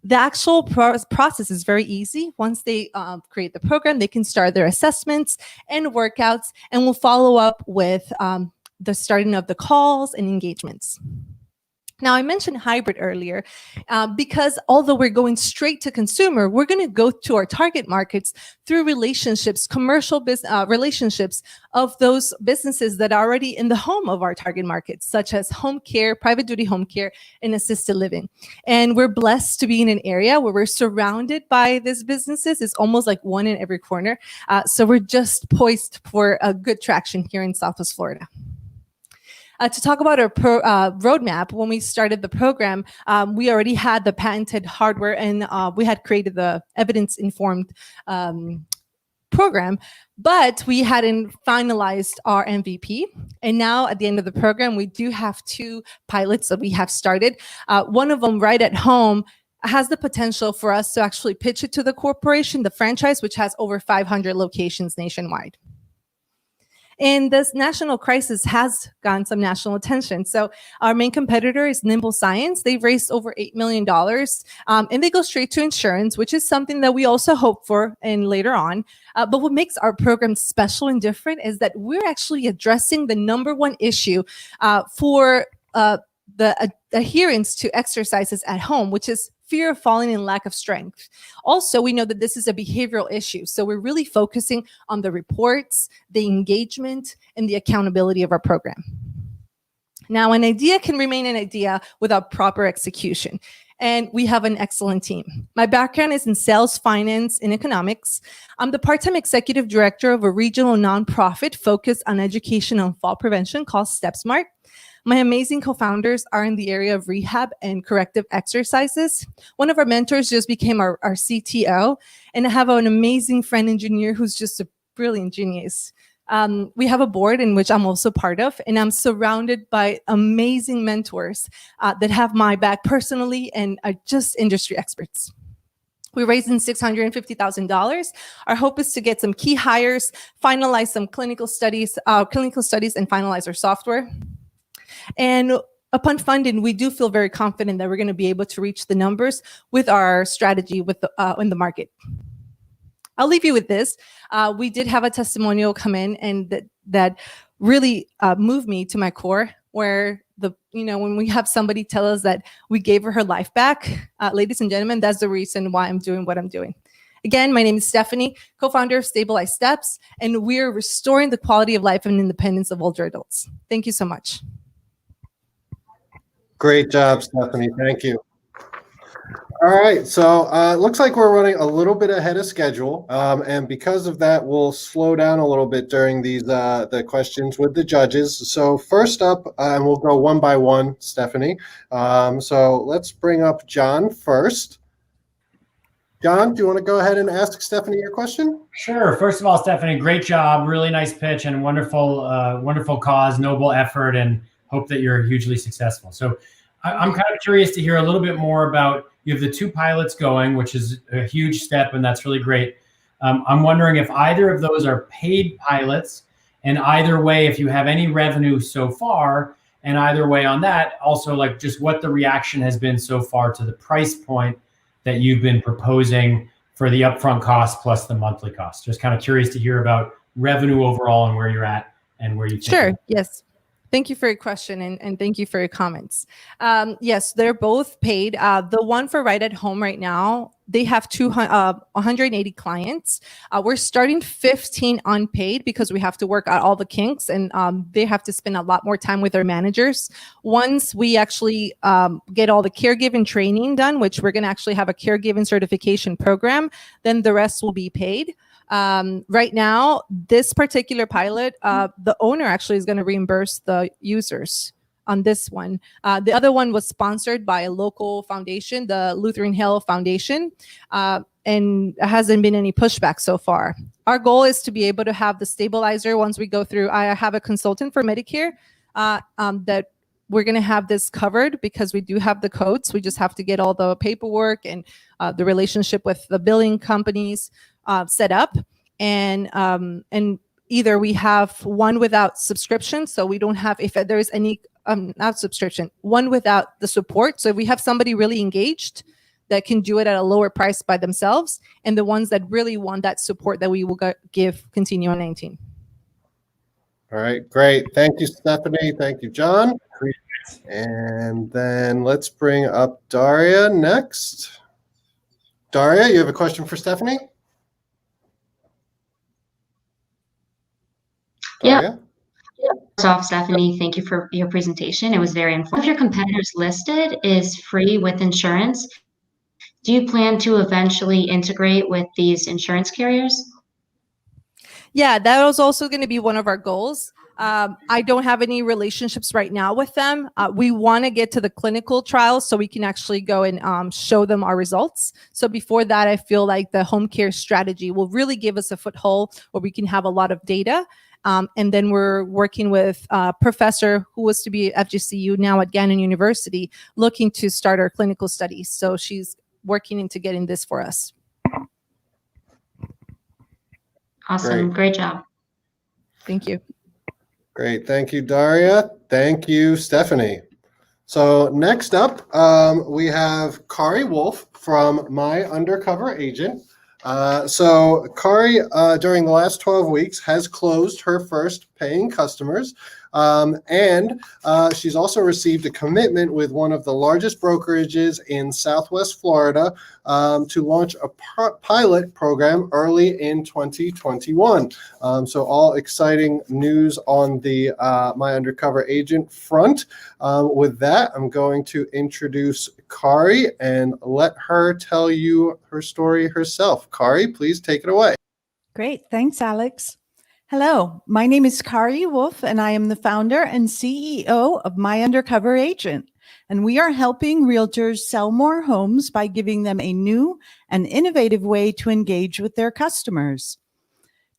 The actual process is very easy. Once they create the program, they can start their assessments and workouts, and we'll follow up with the starting of the calls and engagements. Now, I mentioned hybrid earlier because although we're going straight to consumer, we're going to go to our target markets through relationships, commercial relationships of those businesses that are already in the home of our target markets, such as home care, private duty home care, and assisted living. And we're blessed to be in an area where we're surrounded by these businesses. It's almost like one in every corner. So we're just poised for a good traction here in Southwest Florida. To talk about our roadmap, when we started the program, we already had the patented hardware and we had created the evidence-informed program, but we hadn't finalized our MVP. And now at the end of the program, we do have 2 pilots that we have started. One of them right at home has the potential for us to actually pitch it to the corporation, the franchise, which has over 500 locations nationwide. And this national crisis has gotten some national attention. So our main competitor is Nimble Science. They've raised over $8 million, and they go straight to insurance, which is something that we also hope for and later on. But what makes our program special and different is that we're actually addressing the #1 issue for the adherence to exercises at home, which is fear of falling and lack of strength. Also, we know that this is a behavioral issue. So we're really focusing on the reports, the engagement, and the accountability of our program. Now, an idea can remain an idea without proper execution. And we have an excellent team. My background is in sales, finance, and economics. I'm the part-time executive director of a regional nonprofit focused on education on fall prevention called StepSmart. My amazing co-founders are in the area of rehab and corrective exercises. One of our mentors just became our CTO, and I have an amazing friend engineer who's just a brilliant genius. We have a board in which I'm also part of, and I'm surrounded by amazing mentors that have my back personally and are just industry experts. We're raising $650,000. Our hope is to get some key hires, finalize some clinical studies, and finalize our software. And upon funding, we do feel very confident that we're going to be able to reach the numbers with our strategy in the market. I'll leave you with this. We did have a testimonial come in, and that really moved me to my core, where when we have somebody tell us that we gave her life back, ladies and gentlemen, that's the reason why I'm doing what I'm doing. Again, my name is Stephanie, co-founder of Stabilized Steps, and we're restoring the quality of life and independence of older adults. Thank you so much. Great job, Stephanie. Thank you. All right, so it looks like we're running a little bit ahead of schedule, and because of that, we'll slow down a little bit during these the questions with the judges. So first up, and we'll go one by one, Stephanie. So let's bring up John first. John, do you want to go ahead and ask Stephanie your question? Sure. First of all, Stephanie, great job. Really nice pitch and wonderful cause, noble effort, and hope that you're hugely successful. So I'm kind of curious to hear a little bit more about, you have the 2 pilots going, which is a huge step, and that's really great. I'm wondering if either of those are paid pilots, and either way, if you have any revenue so far, and either way on that, also like just what the reaction has been so far to the price point that you've been proposing for the upfront cost plus the monthly cost. Just kind of curious to hear about revenue overall and where you're at and where you think. Sure, yes. Thank you for your question and thank you for your comments. Yes, they're both paid. The one for Right at Home right now, they have 180 clients. We're starting 15 unpaid because we have to work out all the kinks and they have to spend a lot more time with their managers. Once we actually get all the caregiving training done, which we're going to actually have a caregiving certification program, then the rest will be paid. Right now, this particular pilot, the owner actually is going to reimburse the users on this one. The other one was sponsored by a local foundation, the Lutheran Hill Foundation, and hasn't been any pushback so far. Our goal is to be able to have the stabilizer once we go through. I have a consultant for Medicare that we're going to have this covered because we do have the codes. We just have to get all the paperwork and the relationship with the billing companies set up, and either we have one without subscription, so we don't have, if there is any not subscription, one without the support. So if we have somebody really engaged that can do it at a lower price by themselves, and the ones that really want that support that we will give continue on 19. All right, great. Thank you, Stephanie. Thank you, John. And then let's bring up Daria next. Daria, you have a question for Stephanie? Yeah. First off, Stephanie, thank you for your presentation. It was very informative. One of your competitors listed is free with insurance. Do you plan to eventually integrate with these insurance carriers? Yeah, that was also going to be one of our goals. I don't have any relationships right now with them. We want to get to the clinical trials so we can actually go and show them our results. So before that, I feel like the home care strategy will really give us a foothold where we can have a lot of data. And then we're working with a professor who was to be at FGCU, now at Gannon University, looking to start our clinical studies. So she's working into getting this for us. Awesome. Great job. Thank you. Great. Thank you, Daria. Thank you, Stephanie. So next up, we have Kari Wolf from My Undercover Agent. So Kari, during the last 12 weeks, has closed her first paying customers. And she's also received a commitment with one of the largest brokerages in Southwest Florida to launch a pilot program early in 2021. So all exciting news on the My Undercover Agent front. With that, I'm going to introduce Kari and let her tell you her story herself. Kari, please take it away. Great. Thanks, Alex. Hello, my name is Kari Wolf, and I am the founder and CEO of My Undercover Agent. And we are helping realtors sell more homes by giving them a new and innovative way to engage with their customers.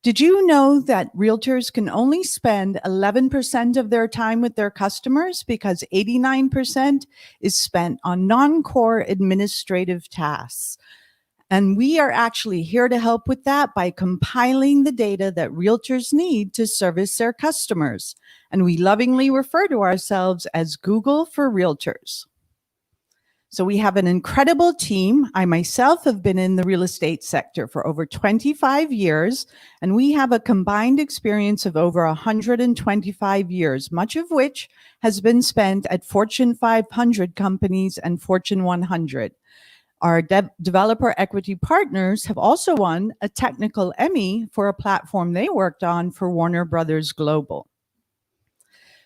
Did you know that realtors can only spend 11% of their time with their customers because 89% is spent on non-core administrative tasks? And we are actually here to help with that by compiling the data that realtors need to service their customers. And we lovingly refer to ourselves as Google for Realtors. So we have an incredible team. I myself have been in the real estate sector for over 25 years, and we have a combined experience of over 125 years, much of which has been spent at Fortune 500 companies and Fortune 100. Our developer equity partners have also won a technical Emmy for a platform they worked on for Warner Brothers Global.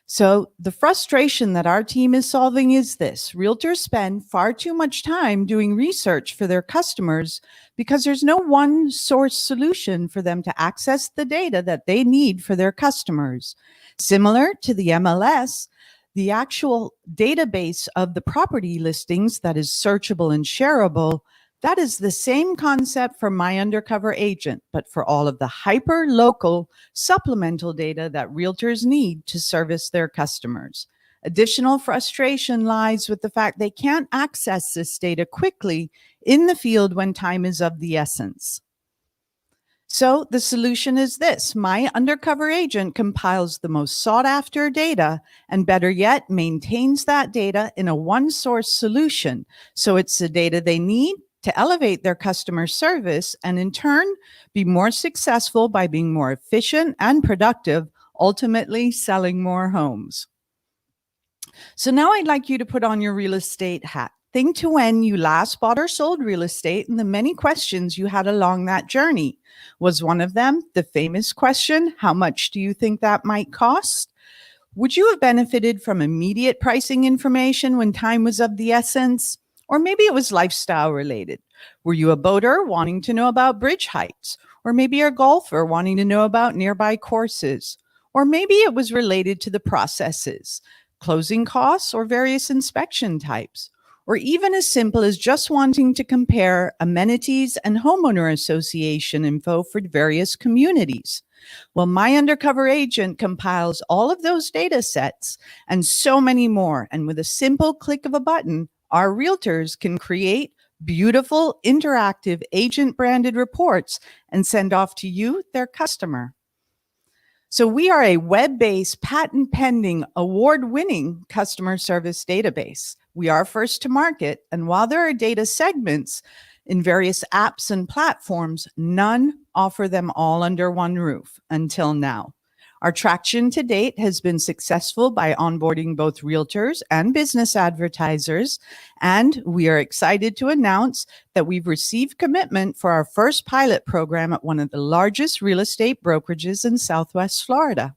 So the frustration that our team is solving is this: realtors spend far too much time doing research for their customers because there's no one source solution for them to access the data that they need for their customers. Similar to the MLS, the actual database of the property listings that is searchable and shareable, that is the same concept for My Undercover Agent, but for all of the hyper-local supplemental data that realtors need to service their customers. Additional frustration lies with the fact they can't access this data quickly in the field when time is of the essence. So the solution is this: My Undercover Agent compiles the most sought after data, and better yet, maintains that data in a one source solution. So it's the data they need to elevate their customer service and in turn be more successful by being more efficient and productive, ultimately selling more homes. So now I'd like you to put on your real estate hat. Think to when you last bought or sold real estate and the many questions you had along that journey. Was one of them the famous question, how much do you think that might cost? Would you have benefited from immediate pricing information when time was of the essence? Or maybe it was lifestyle related. Were you a boater wanting to know about bridge heights? Or maybe a golfer wanting to know about nearby courses? Or maybe it was related to the processes, closing costs, or various inspection types, or even as simple as just wanting to compare amenities and homeowner association info for various communities. Well, my Undercover Agent compiles all of those data sets and so many more. And with a simple click of a button, our realtors can create beautiful, interactive, agent-branded reports and send off to you, their customer. So we are a web-based, patent-pending, award-winning customer service database. We are first to market, and while there are data segments in various apps and platforms, none offer them all under one roof until now. Our traction to date has been successful by onboarding both realtors and business advertisers, and we are excited to announce that we've received commitment for our first pilot program at one of the largest real estate brokerages in Southwest Florida.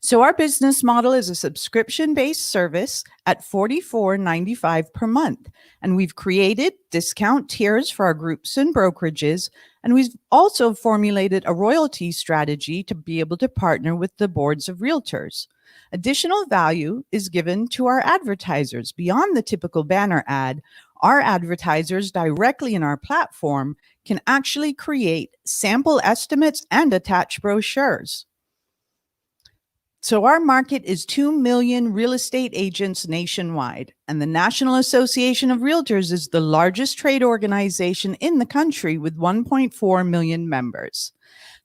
So our business model is a subscription-based service at $44.95 per month. And we've created discount tiers for our groups and brokerages. And we've also formulated a royalty strategy to be able to partner with the boards of realtors. Additional value is given to our advertisers. Beyond the typical banner ad, our advertisers directly in our platform can actually create sample estimates and attach brochures. So our market is 2 million real estate agents nationwide, and the National Association of Realtors is the largest trade organization in the country with 1.4 million members.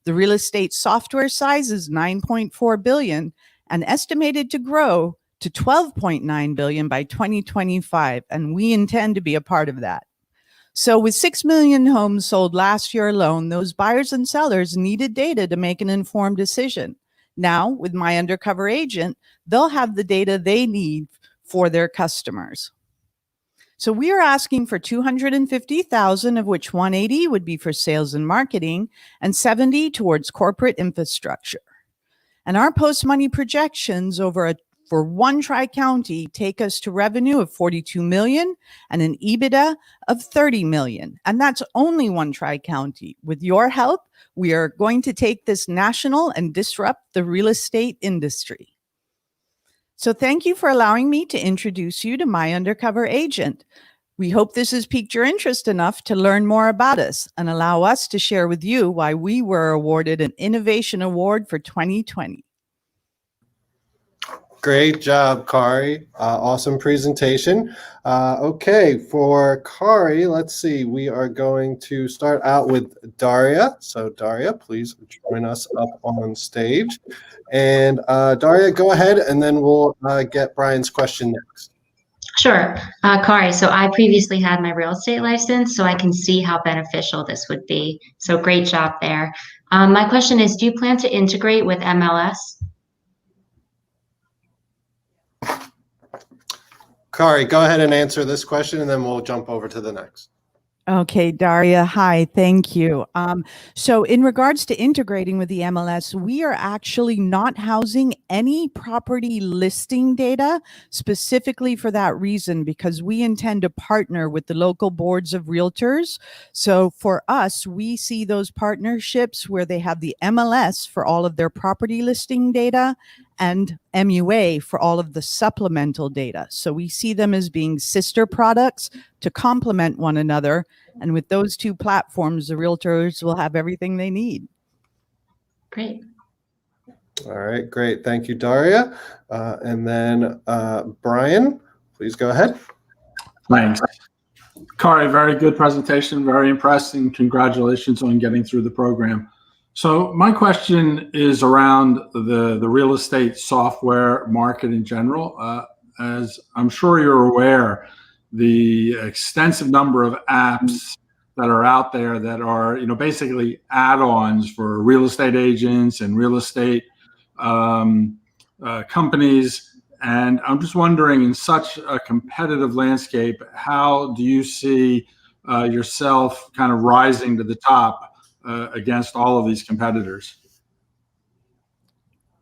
The real estate software size is $9.4 billion and estimated to grow to $12.9 billion by 2025, and we intend to be a part of that. So with 6 million homes sold last year alone, those buyers and sellers needed data to make an informed decision. Now, with my Undercover Agent, they'll have the data they need for their customers. So we are asking for $250,000, of which $180,000 would be for sales and marketing and $70,000 towards corporate infrastructure. And our post-money projections for one tri-county take us to revenue of $42 million and an EBITDA of $30 million. And that's only one tri-county. With your help, we are going to take this national and disrupt the real estate industry. So thank you for allowing me to introduce you to my Undercover Agent. We hope this has piqued your interest enough to learn more about us and allow us to share with you why we were awarded an Innovation Award for 2020. Great job, Kari. Awesome presentation. Okay, for Kari, let's see. We are going to start out with Daria. So Daria, please join us up on stage. And Daria, go ahead, and then we'll get Brian's question next. Sure. Kari, so I previously had my real estate license, so I can see how beneficial this would be. So great job there. My question is, do you plan to integrate with MLS? Kari, go ahead and answer this question, and then we'll jump over to the next. Okay, Daria. Hi, thank you. So in regards to integrating with the MLS, we are actually not housing any property listing data specifically for that reason, because we intend to partner with the local boards of realtors. So for us, we see those partnerships where they have the MLS for all of their property listing data and MUA for all of the supplemental data. So we see them as being sister products to complement one another. And with those two platforms, the realtors will have everything they need. Great. All right, great. Thank you, Daria. And then Brian, please go ahead. Thanks. Kari, very good presentation, very impressed, and congratulations on getting through the program. So my question is around the real estate software market in general. As I'm sure you're aware, the extensive number of apps that are out there that are, basically add-ons for real estate agents and real estate companies And I'm just wondering, in such a competitive landscape, how do you see yourself kind of rising to the top against all of these competitors?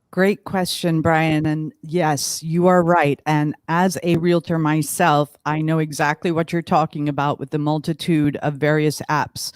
Great question, Brian. And yes, you are right. And as a realtor myself, I know exactly what you're talking about with the multitude of various apps.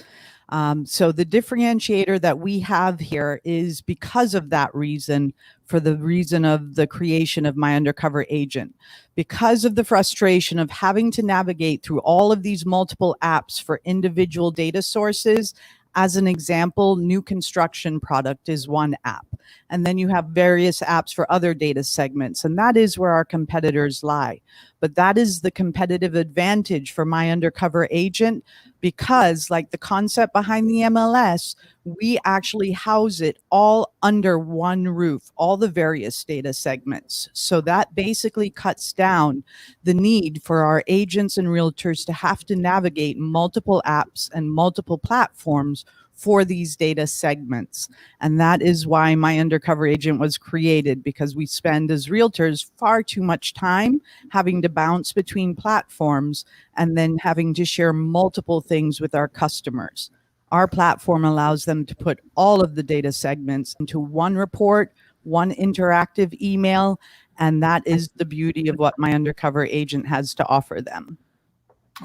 So the differentiator that we have here is because of that reason, for the reason of the creation of My Undercover Agent, because of the frustration of having to navigate through all of these multiple apps for individual data sources. As an example, new construction product is one app. And then you have various apps for other data segments. And that is where our competitors lie. But that is the competitive advantage for My Undercover Agent, because like the concept behind the MLS, we actually house it all under one roof, all the various data segments. So that basically cuts down the need for our agents and realtors to have to navigate multiple apps and multiple platforms for these data segments. And that is why My Undercover Agent was created, because we spend as realtors far too much time having to bounce between platforms and then having to share multiple things with our customers. Our platform allows them to put all of the data segments into one report, one interactive email, and that is the beauty of what My Undercover Agent has to offer them.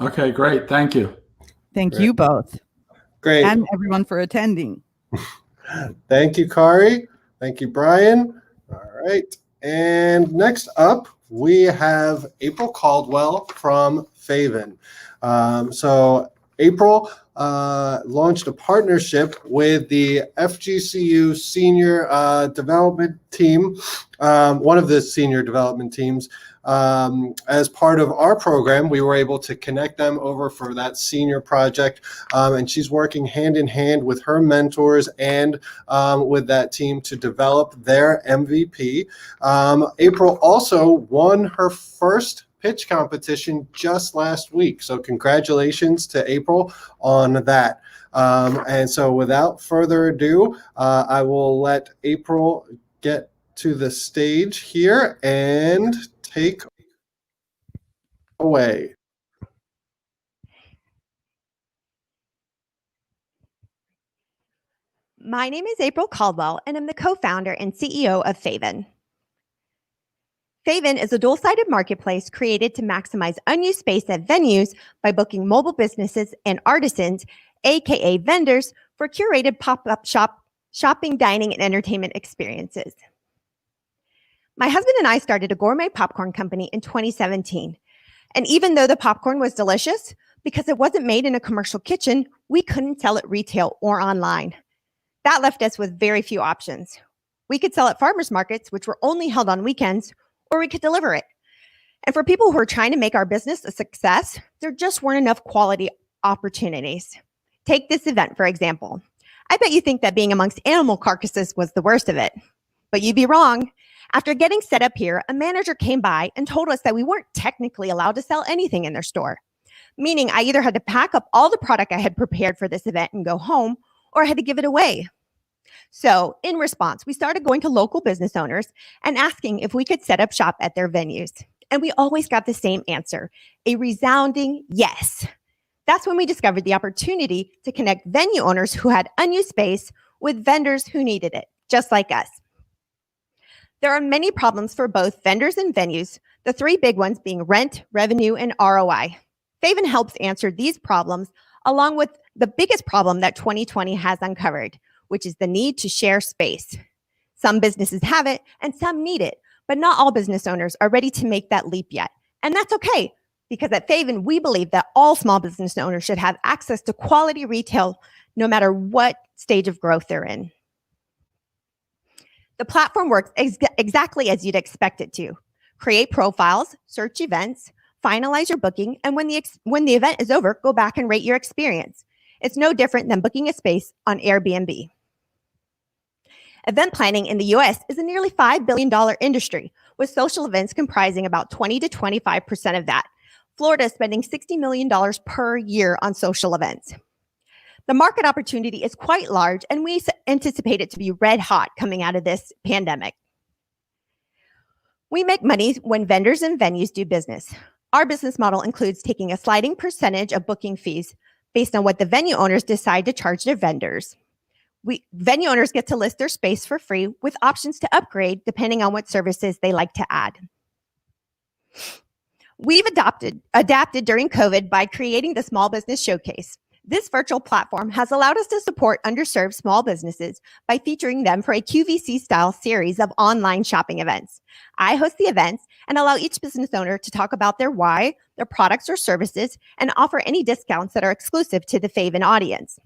Okay, great. Thank you. Thank Great. you both. Great. And everyone for attending. Thank you, Kari. Thank you, Brian. All right. And next up, we have April Caldwell from Faven. So April launched a partnership with the FGCU senior development team, one of the senior development teams. As part of our program, we were able to connect them over for that senior project, and she's working hand in hand with her mentors and with that team to develop their MVP. April also won her first pitch competition just last week, so congratulations to April on that. And so without further ado, I will let April get to the stage here and take away. My name is April Caldwell, and I'm the co-founder and CEO of Faven. Faven is a dual-sided marketplace created to maximize unused space at venues by booking mobile businesses and artisans, aka vendors, for curated pop-up shopping, dining, and entertainment experiences. My husband and I started a gourmet popcorn company in 2017. And even though the popcorn was delicious, because it wasn't made in a commercial kitchen, we couldn't sell it retail or online. That left us with very few options. We could sell at farmers markets, which were only held on weekends, or we could deliver it. And for people who are trying to make our business a success, there just weren't enough quality opportunities. Take this event, for example. I bet you think that being amongst animal carcasses was the worst of it, but you'd be wrong. After getting set up here, a manager came by and told us that we weren't technically allowed to sell anything in their store, meaning I either had to pack up all the product I had prepared for this event and go home, or I had to give it away. So in response, we started going to local business owners and asking if we could set up shop at their venues. And we always got the same answer, a resounding yes. That's when we discovered the opportunity to connect venue owners who had unused space with vendors who needed it, just like us. There are many problems for both vendors and venues, the three big ones being rent, revenue, and ROI. Faven helps answer these problems along with the biggest problem that 2020 has uncovered, which is the need to share space. Some businesses have it and some need it, but not all business owners are ready to make that leap yet. And that's okay, because at Faven, we believe that all small business owners should have access to quality retail no matter what stage of growth they're in. The platform works exactly as you'd expect it to. Create profiles, search events, finalize your booking, and when the event is over, go back and rate your experience. It's no different than booking a space on Airbnb. Event planning in the US is a nearly $5 billion industry, with social events comprising about 20 to 25% of that. Florida is spending $60 million per year on social events. The market opportunity is quite large, and we anticipate it to be red hot coming out of this pandemic. We make money when vendors and venues do business. Our business model includes taking a sliding percentage of booking fees based on what the venue owners decide to charge their vendors. Venue owners get to list their space for free with options to upgrade depending on what services they like to add. We've adapted during COVID by creating the Small Business Showcase. This virtual platform has allowed us to support underserved small businesses by featuring them for a QVC-style series of online shopping events. I host the events and allow each business owner to talk about their why, their products or services, and offer any discounts that are exclusive to the Faven audience.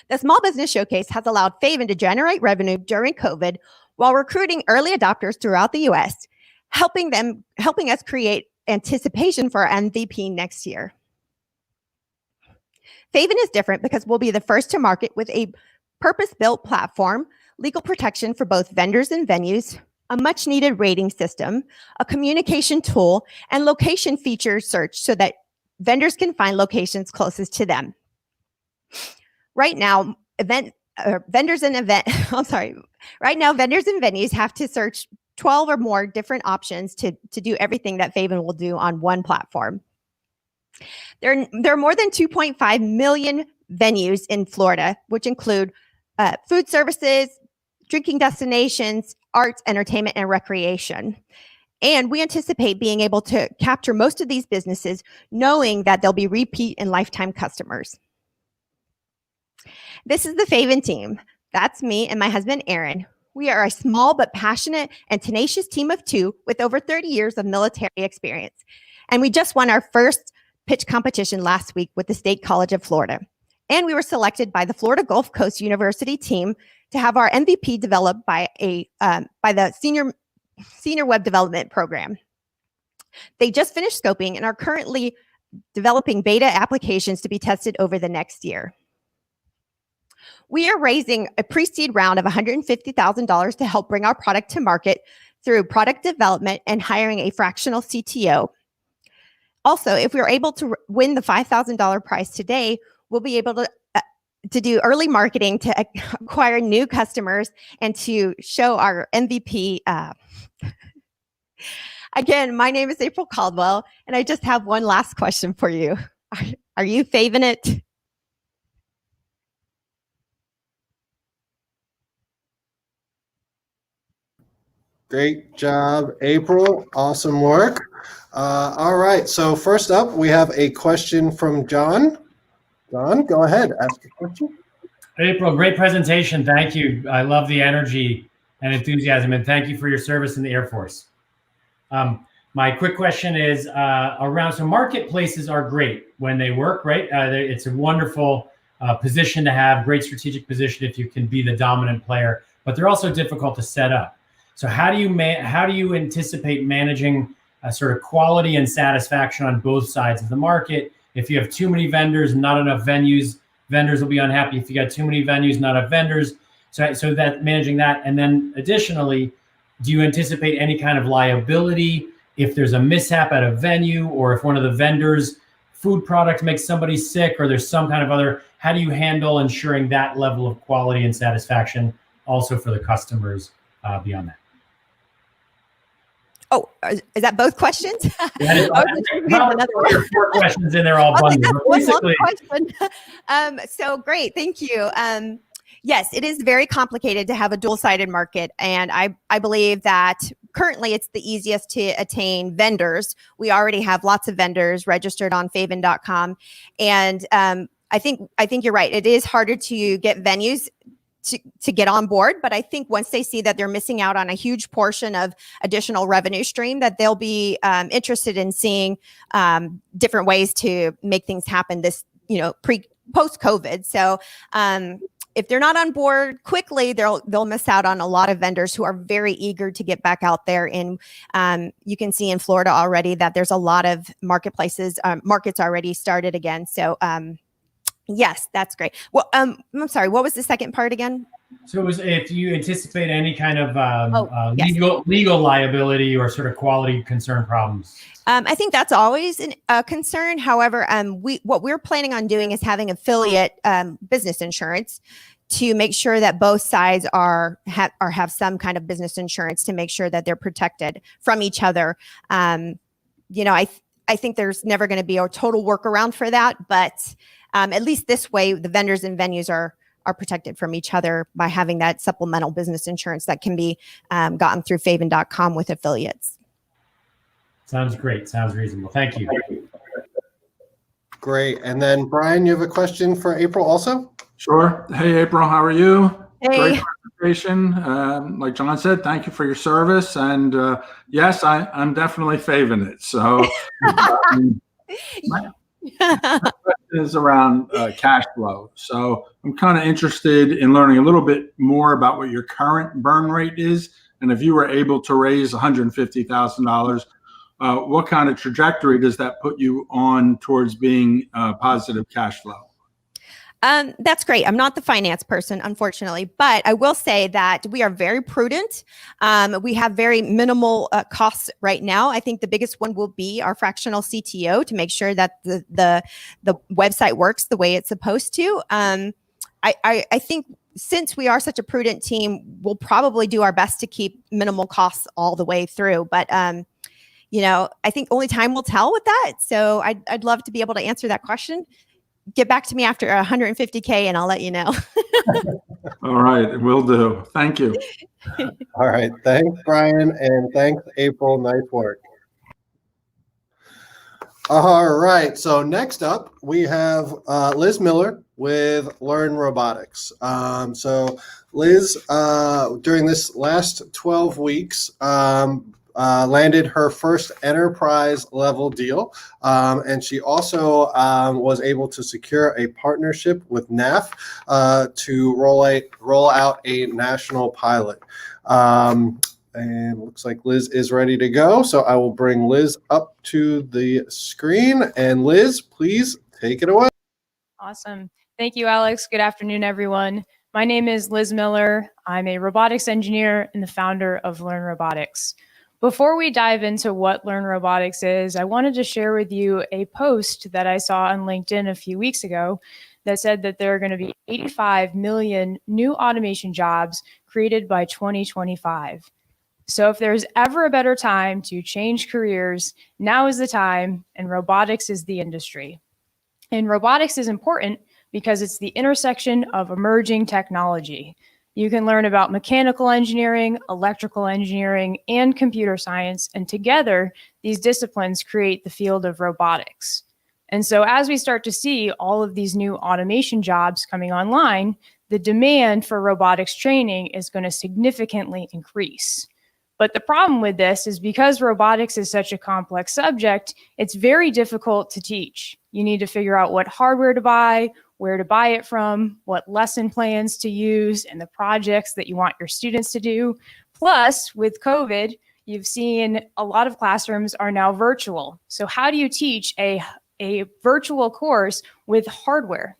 The Small Business Showcase has allowed Faven to generate revenue during COVID while recruiting early adopters throughout the US, helping us create anticipation for our MVP next year. Faven is different because we'll be the first to market with a purpose-built platform, legal protection for both vendors and venues, a much-needed rating system, a communication tool, and location feature search so that vendors can find locations closest to them. Right now, vendors and venues have to search 12 or more different options to do everything that Faven will do on one platform. There are more than 2.5 million venues in Florida, which include food services, drinking destinations, arts, entertainment, and recreation. And we anticipate being able to capture most of these businesses, knowing that they'll be repeat and lifetime customers. This is the Faven team. That's me and my husband, Aaron. We are a small but passionate and tenacious team of two with over 30 years of military experience. And we just won our first pitch competition last week with the State College of Florida. And we were selected by the Florida Gulf Coast University team to have our MVP developed by the senior web development program. They just finished scoping and are currently developing beta applications to be tested over the next year. We are raising a pre-seed round of $150,000 to help bring our product to market through product development and hiring a fractional CTO. Also, if we are able to win the $5,000 prize today, we'll be able to do early marketing to acquire new customers and to show our MVP. Again, my name is April Caldwell, and I just have one last question for you. Are you Faven it? Great job, April. Awesome work. All right. So first up, we have a question from John. John, go ahead. Ask your question. April, great presentation. Thank you. I love the energy and enthusiasm, and thank you for your service in the Air Force. My quick question is around, so marketplaces are great when they work, right? It's a wonderful position to have, great strategic position if you can be the dominant player, but they're also difficult to set up. So how do you anticipate managing sort of quality and satisfaction on both sides of the market? If you have too many vendors, not enough venues, vendors will be unhappy. If you got too many venues, not enough vendors. So that managing that. And then additionally, do you anticipate any kind of liability if there's a mishap at a venue, or if one of the vendors' food product makes somebody sick, or there's some kind of other, how do you handle ensuring that level of quality and satisfaction also for the customers beyond that? Oh, is that both questions? Four questions in there all bundled. So great, thank you. Yes, it is very complicated to have a dual-sided market, and I believe that currently it's the easiest to attain vendors. We already have lots of vendors registered on Faven.com, and I think you're right. It is harder to get venues to get on board, but I think once they see that they're missing out on a huge portion of additional revenue stream, that they'll be interested in seeing different ways to make things happen this, post-COVID. So if they're not on board quickly, they'll miss out on a lot of vendors who are very eager to get back out there. And you can see in Florida already that there's a lot of markets already started again. So yes, that's great. Well, I'm sorry, what was the second part again? So it was if you anticipate any kind of yes. legal liability or sort of quality concern problems. I think that's always a concern. However, what we're planning on doing is having affiliate business insurance to make sure that both sides have some kind of business insurance to make sure that they're protected from each other. I think there's never going to be a total workaround for that, but at least this way, the vendors and venues are protected from each other by having that supplemental business insurance that can be gotten through Faven.com with affiliates. Sounds great. Sounds reasonable. Thank you. Great. And then Brian, you have a question for April also? Sure. Hey, April, how are you? Hey. Great presentation. Like John said, thank you for your service. And yes, I'm definitely favoring it. So my question is around cash flow. So I'm kind of interested in learning a little bit more about what your current burn rate is. And if you were able to raise $150,000, what kind of trajectory does that put you on towards being positive cash flow? That's great. I'm not the finance person, unfortunately, but I will say that we are very prudent. We have very minimal costs right now. I think the biggest one will be our fractional CTO to make sure that the website works the way it's supposed to. I think since we are such a prudent team, we'll probably do our best to keep minimal costs all the way through. But I think only time will tell with that. So I'd love to be able to answer that question. Get back to me after 150K and I'll let you know. All right, will do. Thank you. All right. Thanks, Brian. And thanks, April. Nice work. All right. So next up, we have Liz Miller with Learn Robotics. So Liz, during this last 12 weeks, landed her first enterprise level deal. And she also was able to secure a partnership with NAF to roll out a national pilot. And looks like Liz is ready to go. So I will bring Liz up to the screen. And Liz, please take it away. Awesome. Thank you, Alex. Good afternoon, everyone. My name is Liz Miller. I'm a robotics engineer and the founder of Learn Robotics. Before we dive into what Learn Robotics is, I wanted to share with you a post that I saw on LinkedIn a few weeks ago that said that there are going to be 85 million new automation jobs created by 2025. So if there's ever a better time to change careers, now is the time, and robotics is the industry. And robotics is important because it's the intersection of emerging technology. You can learn about mechanical engineering, electrical engineering, and computer science, and together, these disciplines create the field of robotics. And so as we start to see all of these new automation jobs coming online, the demand for robotics training is going to significantly increase. But the problem with this is because robotics is such a complex subject, it's very difficult to teach. You need to figure out what hardware to buy, where to buy it from, what lesson plans to use, and the projects that you want your students to do. Plus, with COVID, you've seen a lot of classrooms are now virtual. So how do you teach a virtual course with hardware?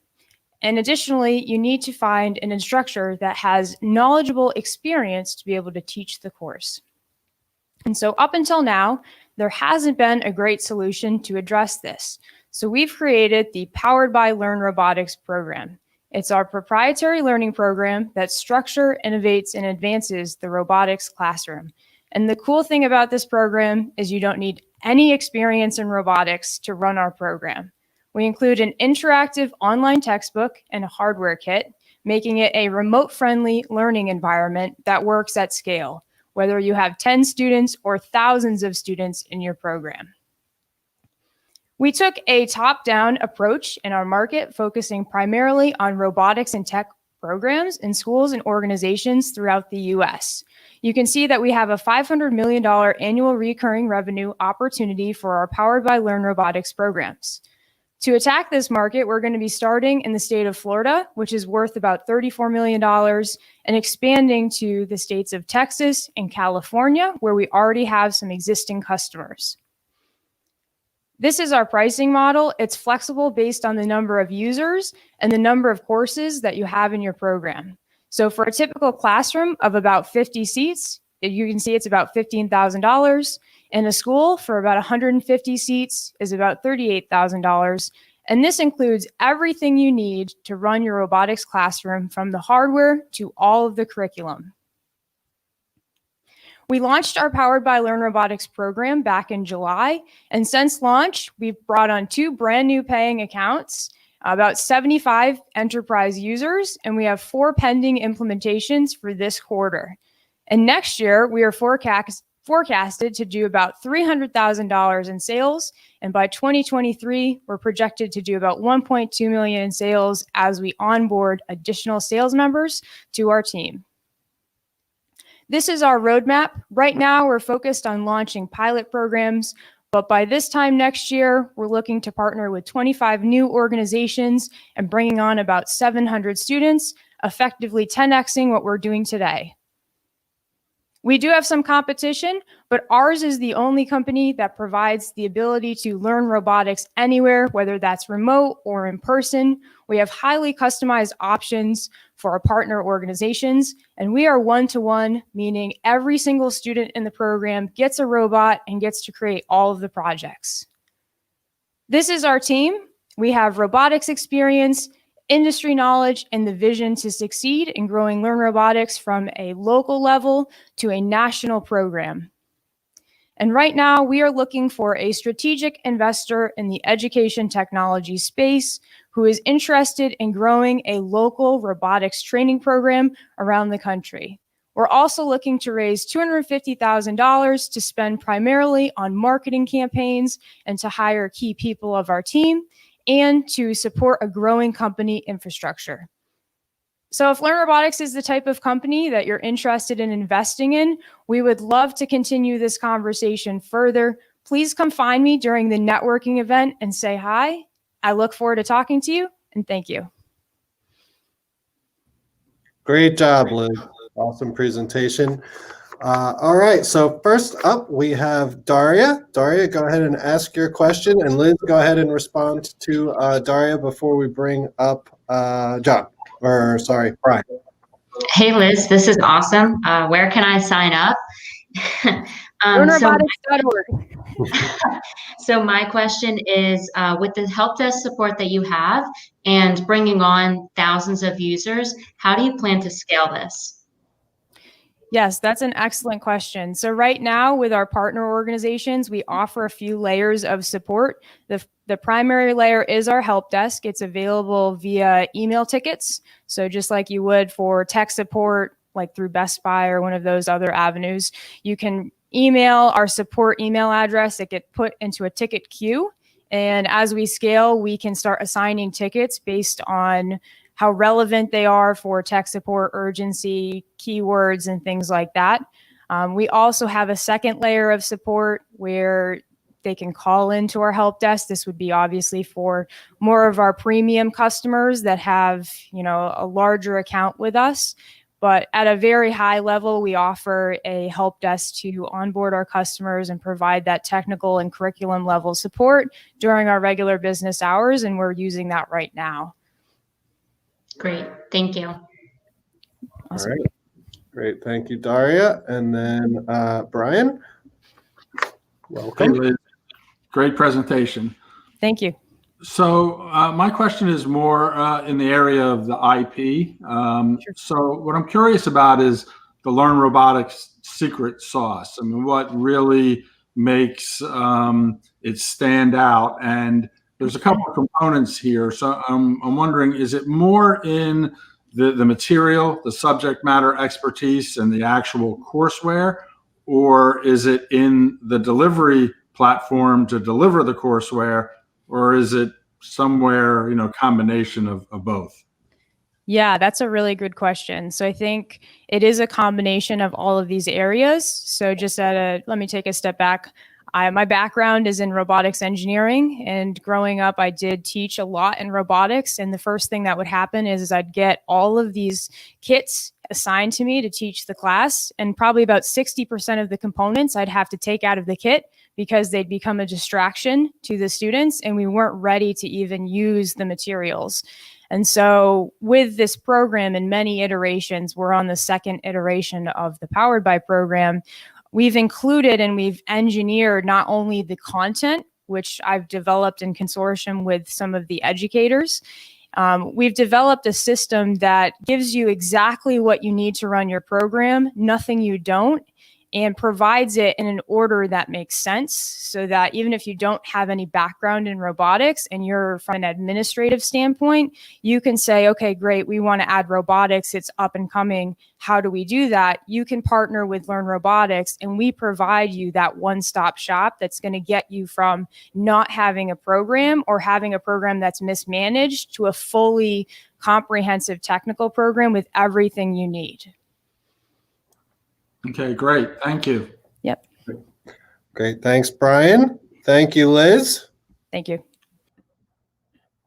And additionally, you need to find an instructor that has knowledgeable experience to be able to teach the course. And so up until now, there hasn't been a great solution to address this. So we've created the Powered by Learn Robotics program. It's our proprietary learning program that structures, innovates, and advances the robotics classroom. And the cool thing about this program is you don't need any experience in robotics to run our program. We include an interactive online textbook and a hardware kit, making it a remote-friendly learning environment that works at scale, whether you have 10 students or thousands of students in your program. We took a top-down approach in our market, focusing primarily on robotics and tech programs in schools and organizations throughout the US. You can see that we have a $500 million annual recurring revenue opportunity for our Powered by Learn Robotics programs. To attack this market, we're going to be starting in the state of Florida, which is worth about $34 million, and expanding to the states of Texas and California, where we already have some existing customers. This is our pricing model. It's flexible based on the number of users and the number of courses that you have in your program. So for a typical classroom of about 50 seats, you can see it's about $15,000. In a school for about 150 seats is about $38,000. And this includes everything you need to run your robotics classroom, from the hardware to all of the curriculum. We launched our Powered by Learn Robotics program back in July, and since launch, we've brought on 2 brand new paying accounts, about 75 enterprise users, and we have 4 pending implementations for this quarter. And next year, we are forecasted to do about $300,000 in sales, and by 2023, we're projected to do about $1.2 million in sales as we onboard additional sales members to our team. This is our roadmap. Right now, we're focused on launching pilot programs, but by this time next year, we're looking to partner with 25 new organizations and bringing on about 700 students, effectively 10xing what we're doing today. We do have some competition, but ours is the only company that provides the ability to learn robotics anywhere, whether that's remote or in person. We have highly customized options for our partner organizations, and we are one-to-one, meaning every single student in the program gets a robot and gets to create all of the projects. This is our team. We have robotics experience, industry knowledge, and the vision to succeed in growing Learn Robotics from a local level to a national program. And right now, we are looking for a strategic investor in the education technology space who is interested in growing a local robotics training program around the country. We're also looking to raise $250,000 to spend primarily on marketing campaigns and to hire key people of our team, and to support a growing company infrastructure. So if Learn Robotics is the type of company that you're interested in investing in, we would love to continue this conversation further. Please come find me during the networking event and say hi. I look forward to talking to you, and thank you. Great job, Liz. Awesome presentation. All right, so first up we have Daria. Daria, go ahead and ask your question, and Liz, go ahead and respond to Daria before we bring up Brian. Hey Liz, this is awesome. Where can I sign up? LearnRobotics.org. So my question is, with the help desk support that you have and bringing on thousands of users, how do you plan to scale this? Yes, that's an excellent question. So right now with our partner organizations, we offer a few layers of support. The primary layer is our help desk. It's available via email tickets. So just like you would for tech support, like through Best Buy or one of those other avenues, you can email our support email address. It gets put into a ticket queue. And as we scale, we can start assigning tickets based on how relevant they are for tech support, urgency, keywords, and things like that. We also have a second layer of support where they can call into our help desk. This would be obviously for more of our premium customers that have, a larger account with us. But at a very high level, we offer a help desk to onboard our customers and provide that technical and curriculum level support during our regular business hours, and we're using that right now. Great, thank you. All Awesome. right, great, thank you, Daria. And then Brian, welcome. Hey, Liz. Great presentation. Thank you. So my question is more in the area of the IP. Sure. So what I'm curious about is the Learn Robotics secret sauce. I mean, what really makes it stand out? And there's a couple of components here. So I'm wondering, is it more in the material, the subject matter expertise, and the actual courseware, or is it in the delivery platform to deliver the courseware, or is it somewhere, combination of both? Yeah, that's a really good question. So I think it is a combination of all of these areas. So just let me take a step back. My background is in robotics engineering, and growing up, I did teach a lot in robotics. And the first thing that would happen is I'd get all of these kits assigned to me to teach the class, and probably about 60% of the components I'd have to take out of the kit because they'd become a distraction to the students, and we weren't ready to even use the materials. And so with this program in many iterations, we're on the second iteration of the Powered by program. We've included and we've engineered not only the content, which I've developed in consortium with some of the educators. We've developed a system that gives you exactly what you need to run your program, nothing you don't, and provides it in an order that makes sense so that even if you don't have any background in robotics and you're from an administrative standpoint, you can say, okay, great, we want to add robotics, it's up and coming. How do we do that? You can partner with Learn Robotics and we provide you that one-stop shop that's going to get you from not having a program or having a program that's mismanaged to a fully comprehensive technical program with everything you need. Okay, great. Thank you. Yep. Great. Thanks, Brian. Thank you, Liz. Thank you.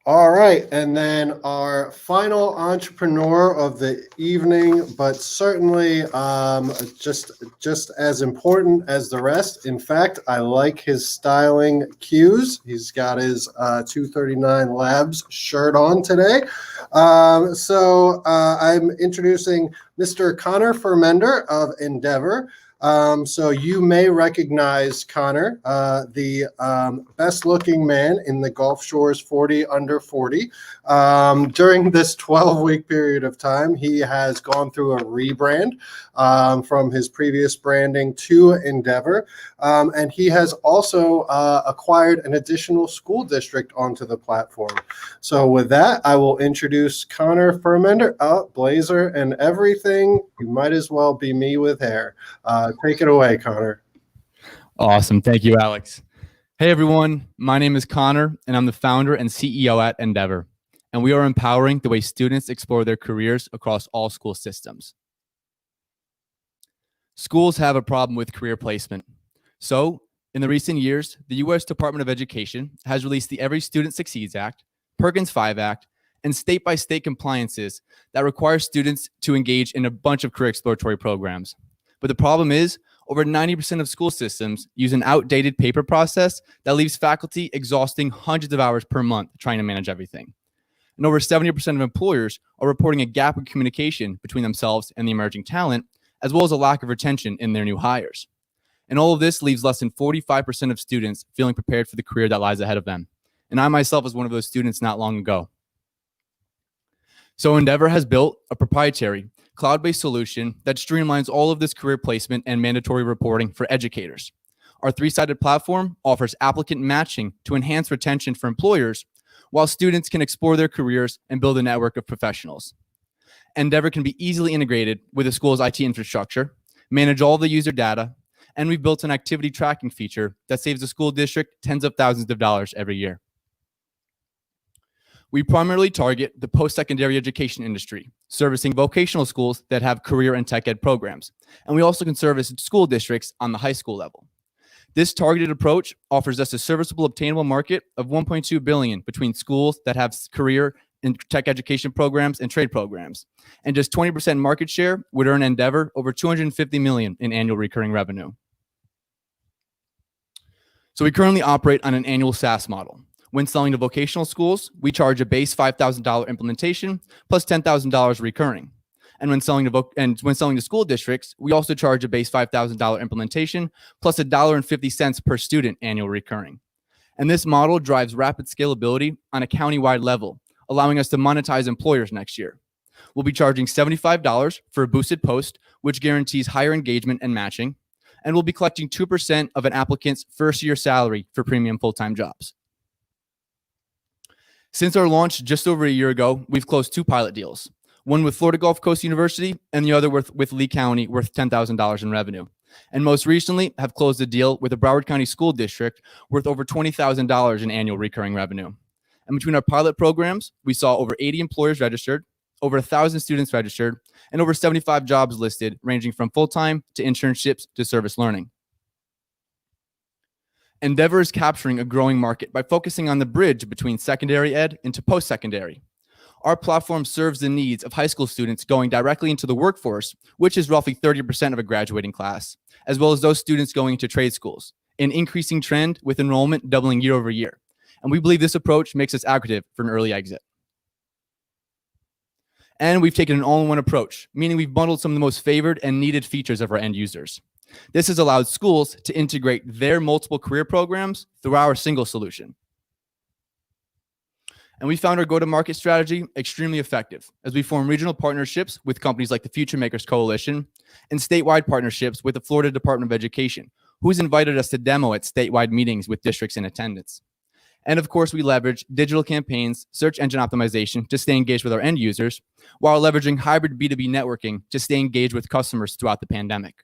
All right. And then our final entrepreneur of the evening, but certainly just as important as the rest. In fact, I like his styling cues. He's got his 239 Labs shirt on today. So I'm introducing Mr. Connor Fermender of Endeavor. So you may recognize Connor, the best looking man in the Gulf Shores 40 under 40. During this 12-week period of time, he has gone through a rebrand from his previous branding to Endeavor. And he has also acquired an additional school district onto the platform. So with that, I will introduce Connor Fermender. Oh, blazer and everything. You might as well be me with hair. Take it away, Connor. Awesome. Thank you, Alex. Hey, everyone. My name is Connor, and I'm the founder and CEO at Endeavor. And we are empowering the way students explore their careers across all school systems. Schools have a problem with career placement. So, in the recent years, the U.S. Department of Education has released the Every Student Succeeds Act, Perkins 5 Act, and state-by-state compliances that require students to engage in a bunch of career exploratory programs. But the problem is, over 90% of school systems use an outdated paper process that leaves faculty exhausting hundreds of hours per month trying to manage everything. And over 70% of employers are reporting a gap in communication between themselves and the emerging talent, as well as a lack of retention in their new hires. And all of this leaves less than 45% of students feeling prepared for the career that lies ahead of them. And I myself was one of those students not long ago. So Endeavor has built a proprietary cloud-based solution that streamlines all of this career placement and mandatory reporting for educators. Our three-sided platform offers applicant matching to enhance retention for employers, while students can explore their careers and build a network of professionals. Endeavor can be easily integrated with a school's IT infrastructure, manage all the user data, and we've built an activity tracking feature that saves the school district tens of thousands of dollars every year. We primarily target the post-secondary education industry, servicing vocational schools that have career and tech ed programs. And we also can service school districts on the high school level. This targeted approach offers us a serviceable obtainable market of $1.2 billion between schools that have career and tech education programs and trade programs. And just 20% market share would earn Endeavor over $250 million in annual recurring revenue. So we currently operate on an annual SaaS model. When selling to vocational schools, we charge a base $5,000 implementation plus $10,000 recurring. And when selling to school districts, we also charge a base $5,000 implementation plus $1.50 per student annual recurring. And this model drives rapid scalability on a countywide level, allowing us to monetize employers next year. We'll be charging $75 for a boosted post, which guarantees higher engagement and matching. And we'll be collecting 2% of an applicant's first year salary for premium full-time jobs. Since our launch just over a year ago, we've closed 2 pilot deals, one with Florida Gulf Coast University and the other with Lee County worth $10,000 in revenue. And most recently have closed a deal with a Broward County school district worth over $20,000 in annual recurring revenue. And between our pilot programs, we saw over 80 employers registered, over 1,000 students registered, and over 75 jobs listed, ranging from full-time to internships to service learning. Endeavor is capturing a growing market by focusing on the bridge between secondary ed into post-secondary. Our platform serves the needs of high school students going directly into the workforce, which is roughly 30% of a graduating class, as well as those students going into trade schools, an increasing trend with enrollment doubling year over year. And we believe this approach makes us accretive for an early exit. And we've taken an all-in-one approach, meaning we've bundled some of the most favored and needed features of our end users. This has allowed schools to integrate their multiple career programs through our single solution. And we found our go-to-market strategy extremely effective as we form regional partnerships with companies like the Future Makers Coalition and statewide partnerships with the Florida Department of Education, who's invited us to demo at statewide meetings with districts in attendance. And of course, we leverage digital campaigns, search engine optimization to stay engaged with our end users, while leveraging hybrid B2B networking to stay engaged with customers throughout the pandemic.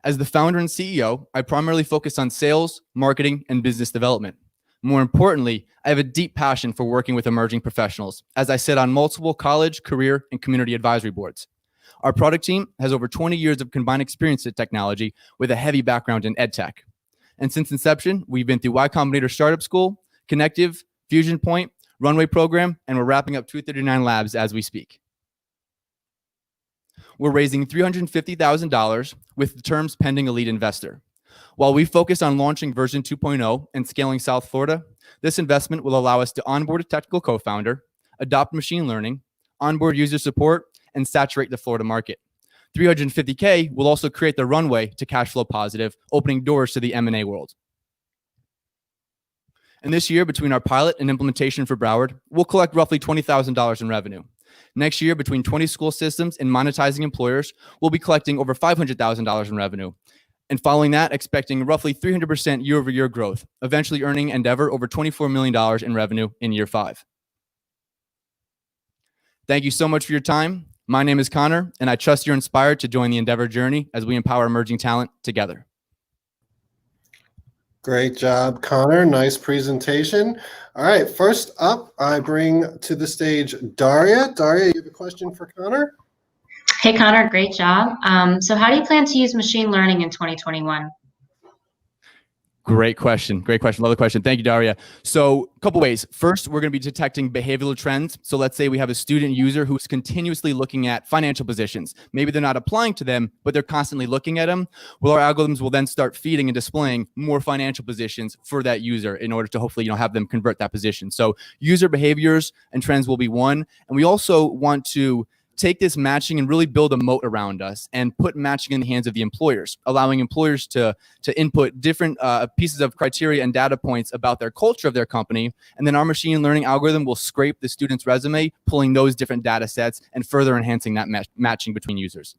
As the founder and CEO, I primarily focus on sales, marketing, and business development. More importantly, I have a deep passion for working with emerging professionals, as I sit on multiple college, career, and community advisory boards. Our product team has over 20 years of combined experience in technology with a heavy background in EdTech. And since inception, we've been through Y Combinator Startup School, Connective, Fusion Point, Runway Program, and we're wrapping up 239 Labs as we speak. We're raising $350,000 with the terms pending a lead investor. While we focus on launching version 2.0 and scaling South Florida, this investment will allow us to onboard a technical co-founder, adopt machine learning, onboard user support, and saturate the Florida market. $350K will also create the runway to cash flow positive, opening doors to the M&A world. And this year, between our pilot and implementation for Broward, we'll collect roughly $20,000 in revenue. Next year, between 20 school systems and monetizing employers, we'll be collecting over $500,000 in revenue. And following that, expecting roughly 300% year-over-year growth, eventually earning Endeavor over $24 million in revenue in year 5. Thank you so much for your time. My name is Connor, and I trust you're inspired to join the Endeavor journey as we empower emerging talent together. Great job, Connor. Nice presentation. All right, first up, I bring to the stage Daria. Daria, you have a question for Connor? Hey, Connor, great job. So how do you plan to use machine learning in 2021? Great question. Great question. Love the question. Thank you, Daria. So a couple ways. First, we're going to be detecting behavioral trends. So let's say we have a student user who's continuously looking at financial positions. Maybe they're not applying to them, but they're constantly looking at them. Well, our algorithms will then start feeding and displaying more financial positions for that user in order to hopefully, have them convert that position. So user behaviors and trends will be one. And we also want to take this matching and really build a moat around us and put matching in the hands of the employers, allowing employers to input different pieces of criteria and data points about their culture of their company. And then our machine learning algorithm will scrape the student's resume, pulling those different data sets and further enhancing that matching between users.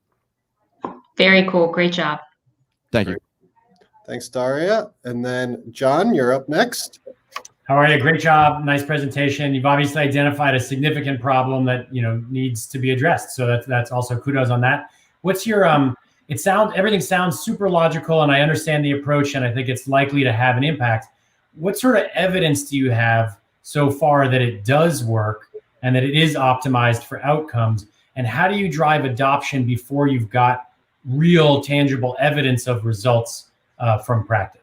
Very cool. Great job. Thank you. Thanks, Daria. And then John, you're up next. How are you? Great job. Nice presentation. You've obviously identified a significant problem that needs to be addressed. So that's also kudos on that. What's your everything sounds super logical, and I understand the approach, and I think it's likely to have an impact. What sort of evidence do you have so far that it does work and that it is optimized for outcomes? And how do you drive adoption before you've got real tangible evidence of results from practice?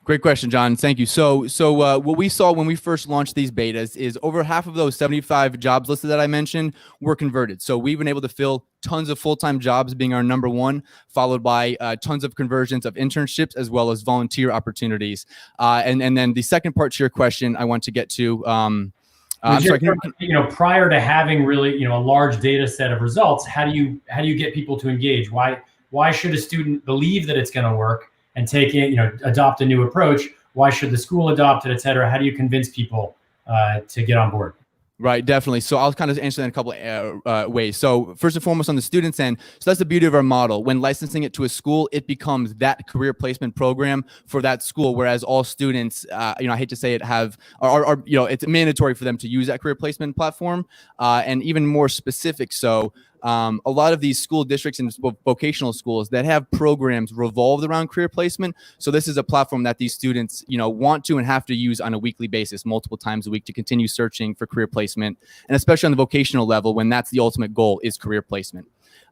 Great question, John. Thank you. So what we saw when we first launched these betas is over half of those 75 jobs listed that I mentioned were converted. So we've been able to fill tons of full-time jobs being our number one, followed by tons of conversions of internships as well as volunteer opportunities. And then the second part to your question I want to get to. I'm sorry, prior to having really a large data set of results, how do you get people to engage? Why should a student believe that it's going to work and take it, adopt a new approach? Why should the school adopt it, et cetera? How do you convince people to get on board? Right, definitely. So I'll kind of answer that in a couple ways. So first and foremost, on the student's end, so that's the beauty of our model. When licensing it to a school, it becomes that career placement program for that school. Whereas all students, I hate to say it, it's mandatory for them to use that career placement platform, and even more specific. So a lot of these school districts and vocational schools that have programs revolved around career placement. So this is a platform that these students, want to and have to use on a weekly basis, multiple times a week, to continue searching for career placement. And especially on the vocational level, when that's the ultimate goal, is career placement.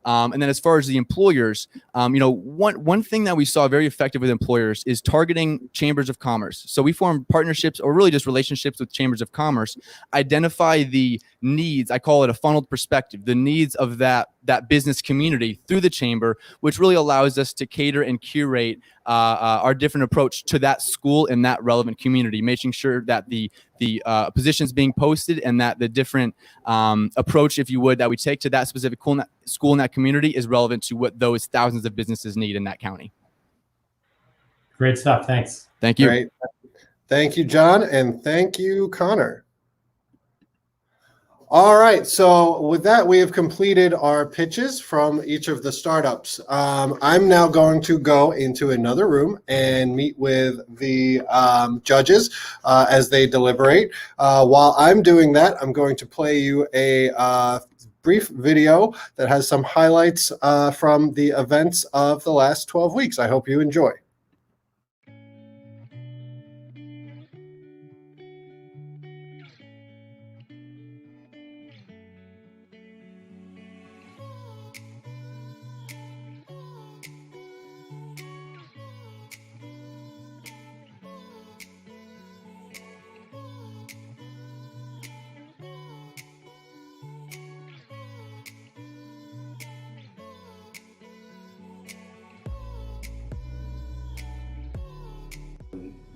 And then as far as the employers, one thing that we saw very effective with employers is targeting chambers of commerce. So we form partnerships, or really just relationships with chambers of commerce, identify the needs. I call it a funneled perspective, the needs of that that business community through the chamber, which really allows us to cater and curate our different approach to that school and that relevant community, making sure that the positions being posted and that the different approach, if you would, that we take to that specific school in that community is relevant to what those thousands of businesses need in that county. Great stuff. Thanks. Thank you. Great. Thank you, John, and thank you, Connor. All right, so with that, we have completed our pitches from each of the startups. I'm now going to go into another room and meet with the judges as they deliberate. While I'm doing that, I'm going to play you a brief video that has some highlights from the events of the last 12 weeks. I hope you enjoy.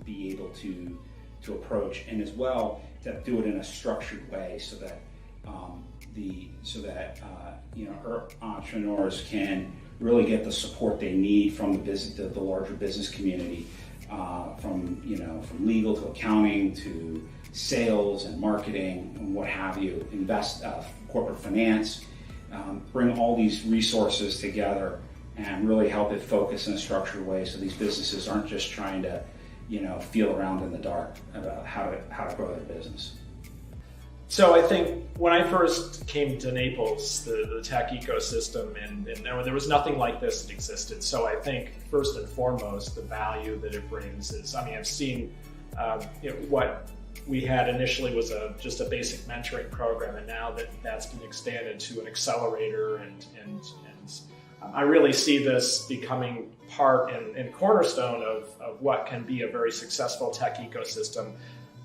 Be able to approach, and as well to do it in a structured way so that entrepreneurs can really get the support they need from the larger business community, from legal to accounting to sales and marketing and what have you, corporate finance, bring all these resources together and really help it focus in a structured way so these businesses aren't just trying to feel around in the dark about how to grow their business. So I think when I first came to Naples, the tech ecosystem, and there was nothing like this that existed. So I think first and foremost, the value that it brings is, I've seen what we had initially was just a basic mentoring program, and now that's been expanded to an accelerator, and I really see this becoming part and cornerstone of what can be a very successful tech ecosystem.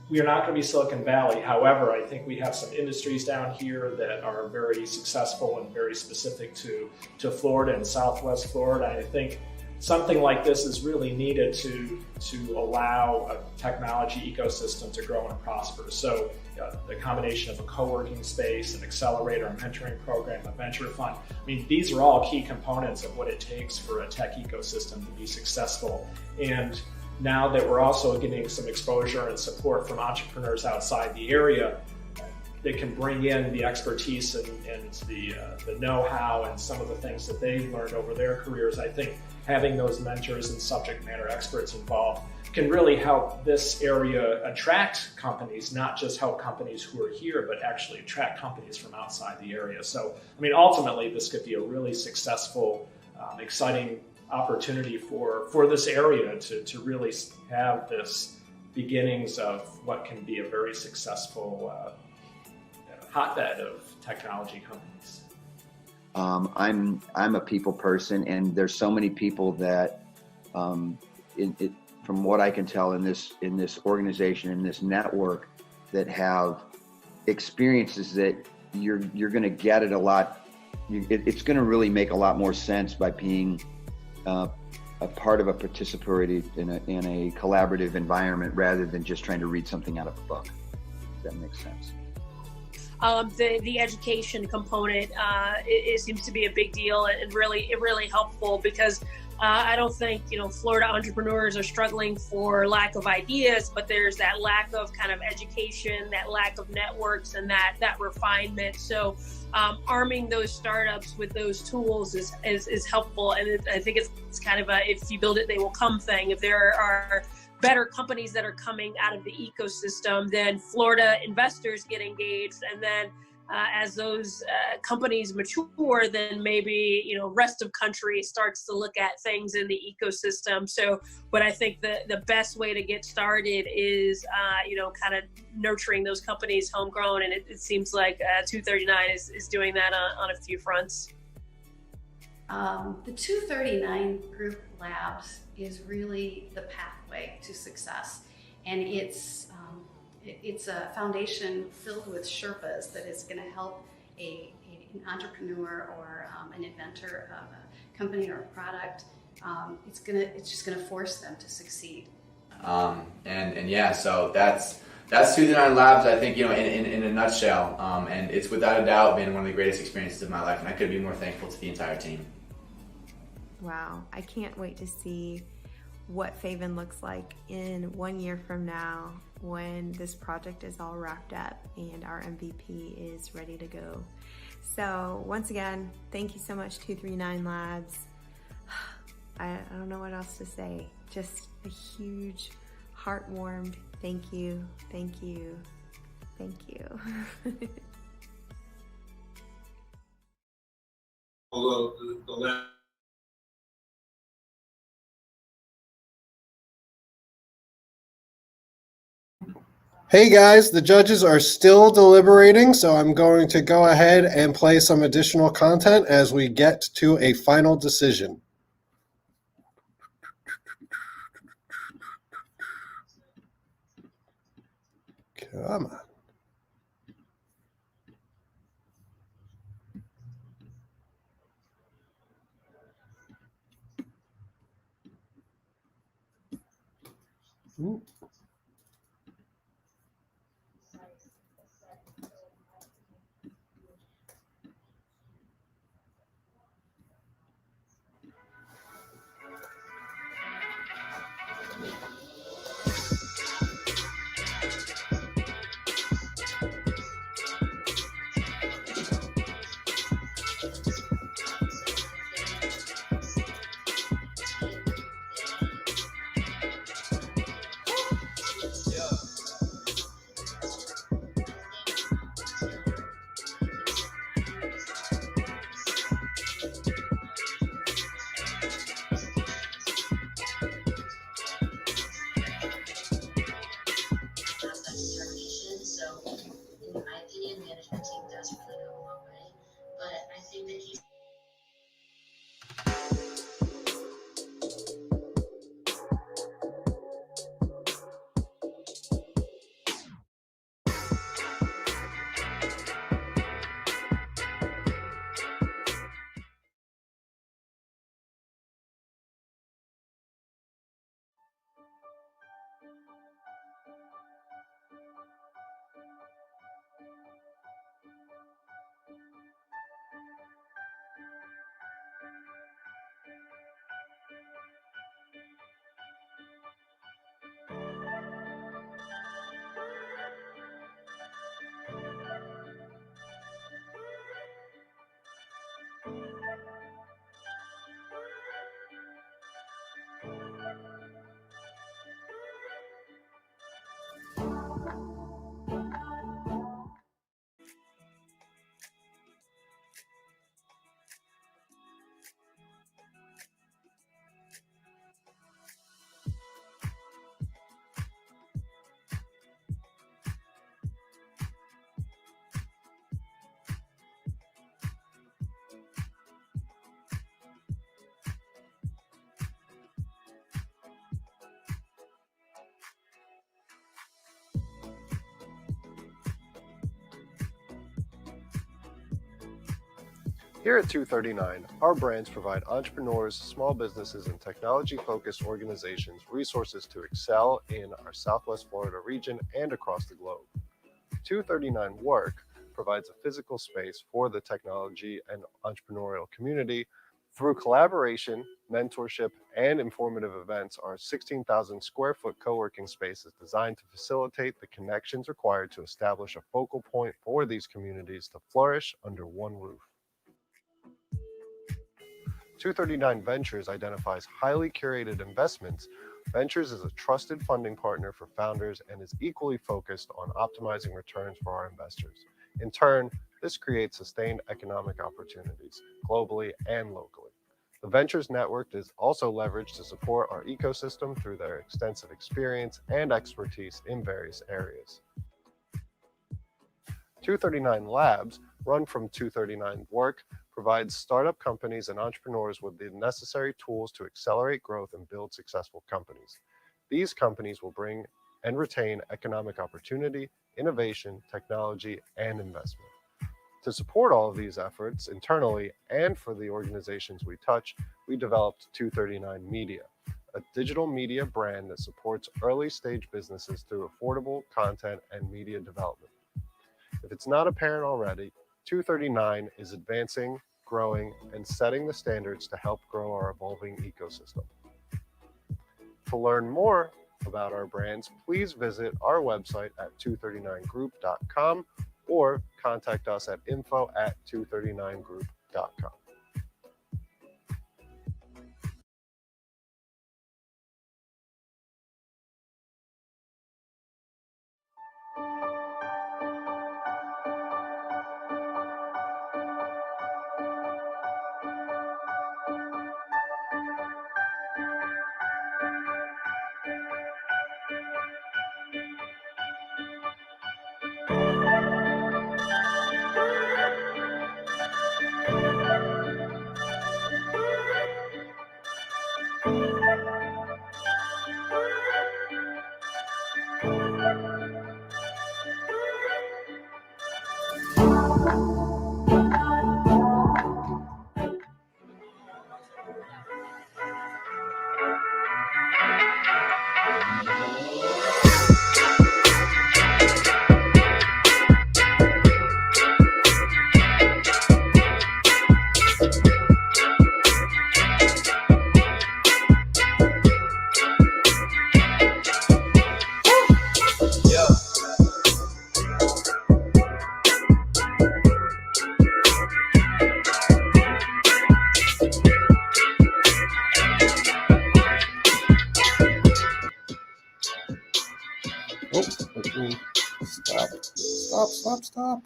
We are not going to be Silicon Valley. However, I think we have some industries down here that are very successful and very specific to Florida and Southwest Florida. I think something like this is really needed to allow a technology ecosystem to grow and prosper. So the combination of a co-working space, an accelerator, a mentoring program, a venture fund, these are all key components of what it takes for a tech ecosystem to be successful. And now that we're also getting some exposure and support from entrepreneurs outside the area, they can bring in the expertise and the know-how and some of the things that they've learned over their careers. I think having those mentors and subject matter experts involved can really help this area attract companies, not just help companies who are here, but actually attract companies from outside the area. So, ultimately, this could be a really successful, exciting opportunity for this area to really have this beginnings of what can be a very successful hotbed of technology companies. I'm a people person, and there's so many people that, from what I can tell in this organization, in this network, that have experiences that you're going to get it a lot. It's going to really make a lot more sense by being a part of a participatory in a collaborative environment rather than just trying to read something out of a book. If that makes sense. The education component it seems to be a big deal and really helpful, because I don't think Florida entrepreneurs are struggling for lack of ideas, but there's that lack of kind of education, that lack of networks, and that refinement. So arming those startups with those tools is helpful, and I think it's kind of a if you build it they will come thing. If there are better companies that are coming out of the ecosystem, then Florida investors get engaged, and then as those companies mature, then maybe rest of country starts to look at things in the ecosystem. So, but I think the best way to get started is kind of nurturing those companies homegrown, and it seems like 239 is doing that on a few fronts. The 239 Group Labs is really the pathway to success, and it's a foundation filled with Sherpas that is going to help a an entrepreneur or an inventor of a company or a product, it's just gonna force them to succeed. And yeah, so that's 239 Labs, I think, in a nutshell. And it's without a doubt been one of the greatest experiences of my life, and I couldn't be more thankful to the entire team. Wow, I can't wait to see what Faven looks like in 1 year from now when this project is all wrapped up and our MVP is ready to go. So once again, thank you so much, 239 Labs. I don't know what else to say. Just a huge, heart-warmed thank you, thank you, thank you. Although the lab. Hey guys, the judges are still deliberating, so I'm going to go ahead and play some additional content as we get to a final decision. Come on. Ooh. Here at 239, our brands provide entrepreneurs, small businesses, and technology-focused organizations resources to excel in our Southwest Florida region and across the globe. 239 Work provides a physical space for the technology and entrepreneurial community. Through collaboration, mentorship, and informative events, our 16,000 square foot co-working space is designed to facilitate the connections required to establish a focal point for these communities to flourish under one roof. 239 Ventures identifies highly curated investments. Ventures is a trusted funding partner for founders and is equally focused on optimizing returns for our investors. In turn, this creates sustained economic opportunities globally and locally. The Ventures network is also leveraged to support our ecosystem through their extensive experience and expertise in various areas. 239 Labs, run from 239 Work, provides startup companies and entrepreneurs with the necessary tools to accelerate growth and build successful companies. These companies will bring and retain economic opportunity, innovation, technology, and investment. To support all of these efforts internally and for the organizations we touch, we developed 239 Media, a digital media brand that supports early stage businesses through affordable content and media development. If it's not apparent already, 239 is advancing, growing, and setting the standards to help grow our evolving ecosystem. To learn more about our brands, please visit our website at 239group.com or contact us at info@239group.com. Stop.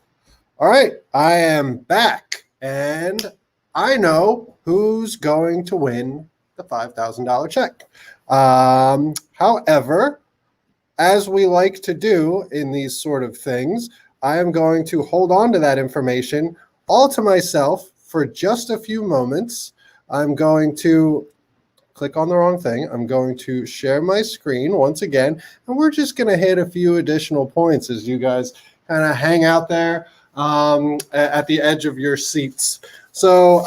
All right, I am back, and I know who's going to win the $5,000 check. However, as we like to do in these sort of things, I am going to hold on to that information all to myself for just a few moments. I'm going to click on the wrong thing. I'm going to share my screen once again, and we're just going to hit a few additional points as you guys kind of hang out there at the edge of your seats. So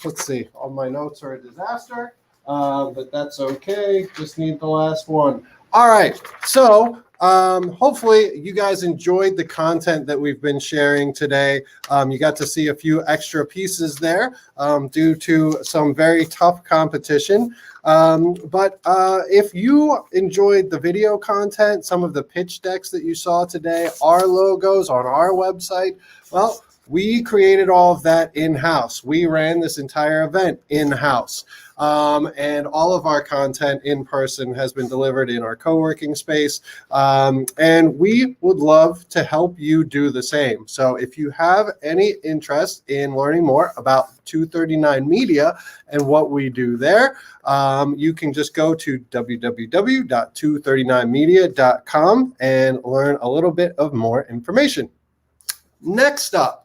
let's see. All my notes are a disaster, but that's okay. Just need the last one. All right. So hopefully you guys enjoyed the content that we've been sharing today. You got to see a few extra pieces there due to some very tough competition. But if you enjoyed the video content, some of the pitch decks that you saw today, our logos on our website, well, we created all of that in-house. We ran this entire event in-house. And all of our content in person has been delivered in our co-working space. And we would love to help you do the same. So if you have any interest in learning more about 239 Media and what we do there, you can just go to www.239media.com and learn a little bit of more information. Next up,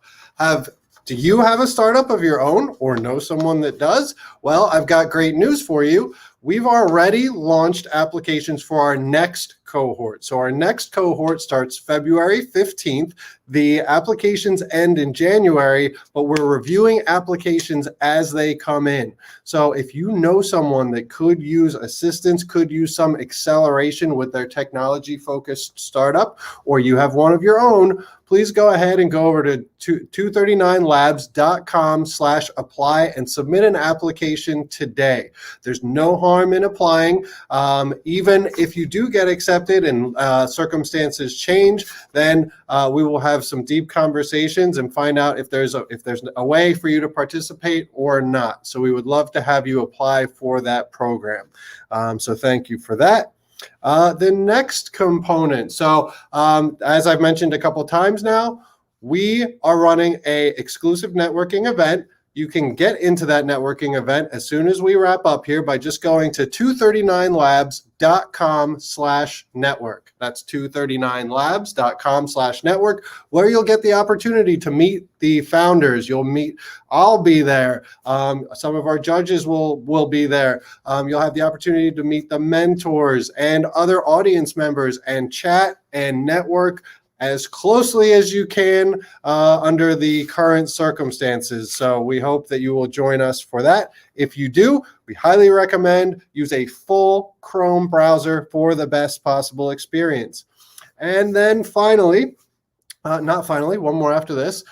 do you have a startup of your own or know someone that does? Well, I've got great news for you. We've already launched applications for our next cohort. So our next cohort starts February 15th. The applications end in January, but we're reviewing applications as they come in. So if you know someone that could use assistance, could use some acceleration with their technology-focused startup, or you have one of your own, please go ahead and go over to 239labs.com/apply and submit an application today. There's no harm in applying. Even if you do get accepted and circumstances change, then we will have some deep conversations and find out if there's a way for you to participate or not. So we would love to have you apply for that program. So thank you for that. The next component. So as I've mentioned a couple times now, we are running a exclusive networking event. You can get into that networking event as soon as we wrap up here by just going to 239labs.com/network. That's 239labs.com/network, where you'll get the opportunity to meet the founders. I'll be there. Some of our judges will be there. You'll have the opportunity to meet the mentors and other audience members and chat and network as closely as you can under the current circumstances. So we hope that you will join us for that. If you do, we highly recommend use a full Chrome browser for the best possible experience. And then finally, one more after this.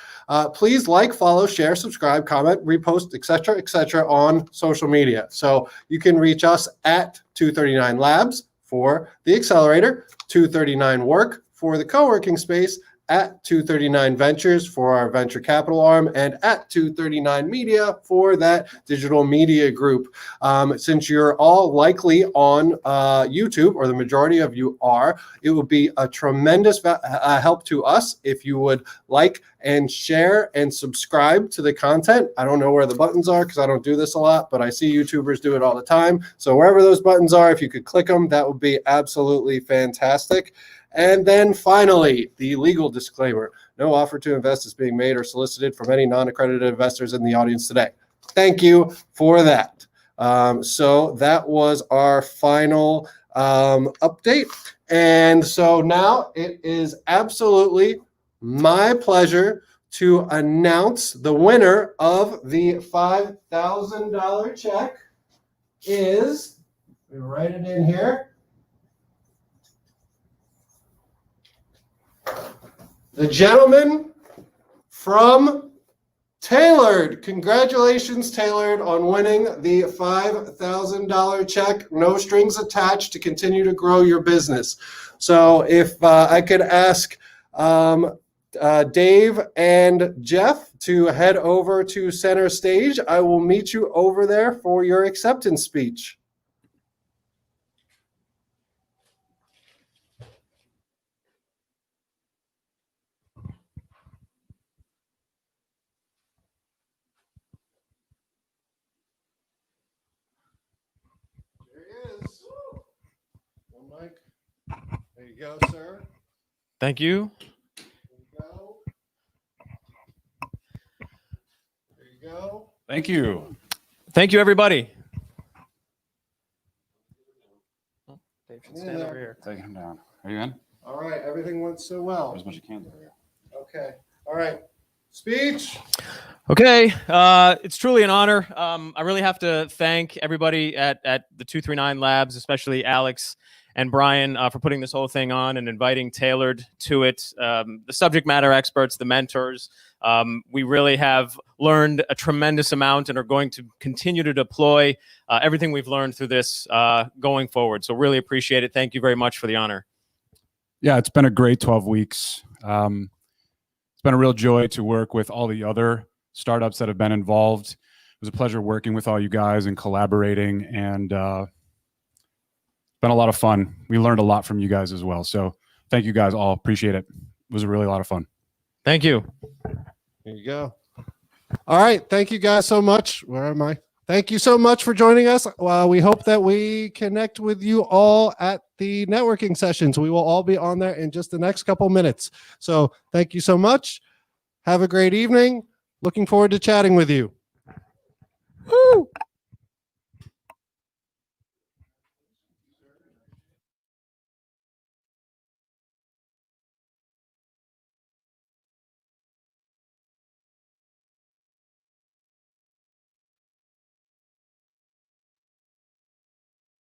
Please like, follow, share, subscribe, comment, repost, etc., on social media. So you can reach us at 239 Labs for the accelerator, 239 Work for the co-working space, at 239 Ventures for our venture capital arm, and at 239 Media for that digital media group. Since you're all likely on YouTube, or the majority of you are, it would be a tremendous help to us if you would like and share and subscribe to the content. I don't know where the buttons are because I don't do this a lot, but I see YouTubers do it all the time. So wherever those buttons are, if you could click them, that would be absolutely fantastic. And then finally, the legal disclaimer. No offer to invest is being made or solicited from any non-accredited investors in the audience today. Thank you for that. So that was our final update. And so now it is absolutely my pleasure to announce the winner of the $5,000 check is, let me write it in here, the gentleman from Tailored. Congratulations, Tailored, on winning the $5,000 check. No strings attached to continue to grow your business. So if I could ask Dave and Jeff to head over to center stage, I will meet you over there for your acceptance speech. There you go, sir. Thank you. There you go. Thank you. Thank you, everybody. Oh, Dave should Yeah. stand over here. Take him down. Are you in? All right, everything went so well. As much as you can. Okay. All right. Speech. Okay, it's truly an honor. I really have to thank everybody at the 239 Labs, especially Alex and Brian, for putting this whole thing on and inviting Tailored to it. The subject matter experts, the mentors. We really have learned a tremendous amount and are going to continue to deploy everything we've learned through this going forward. So really appreciate it. Thank you very much for the honor. Yeah, it's been a great 12 weeks. It's been a real joy to work with all the other startups that have been involved. It was a pleasure working with all you guys and collaborating, and been a lot of fun. We learned a lot from you guys as well. So thank you guys all. Appreciate it. It was a really lot of fun. Thank you. There you go. All right. Thank you guys so much. Where am I? Thank you so much for joining us. We hope that we connect with you all at the networking sessions. We will all be on there in just the next couple minutes. So thank you so much. Have a great evening. Looking forward to chatting with you. Woo!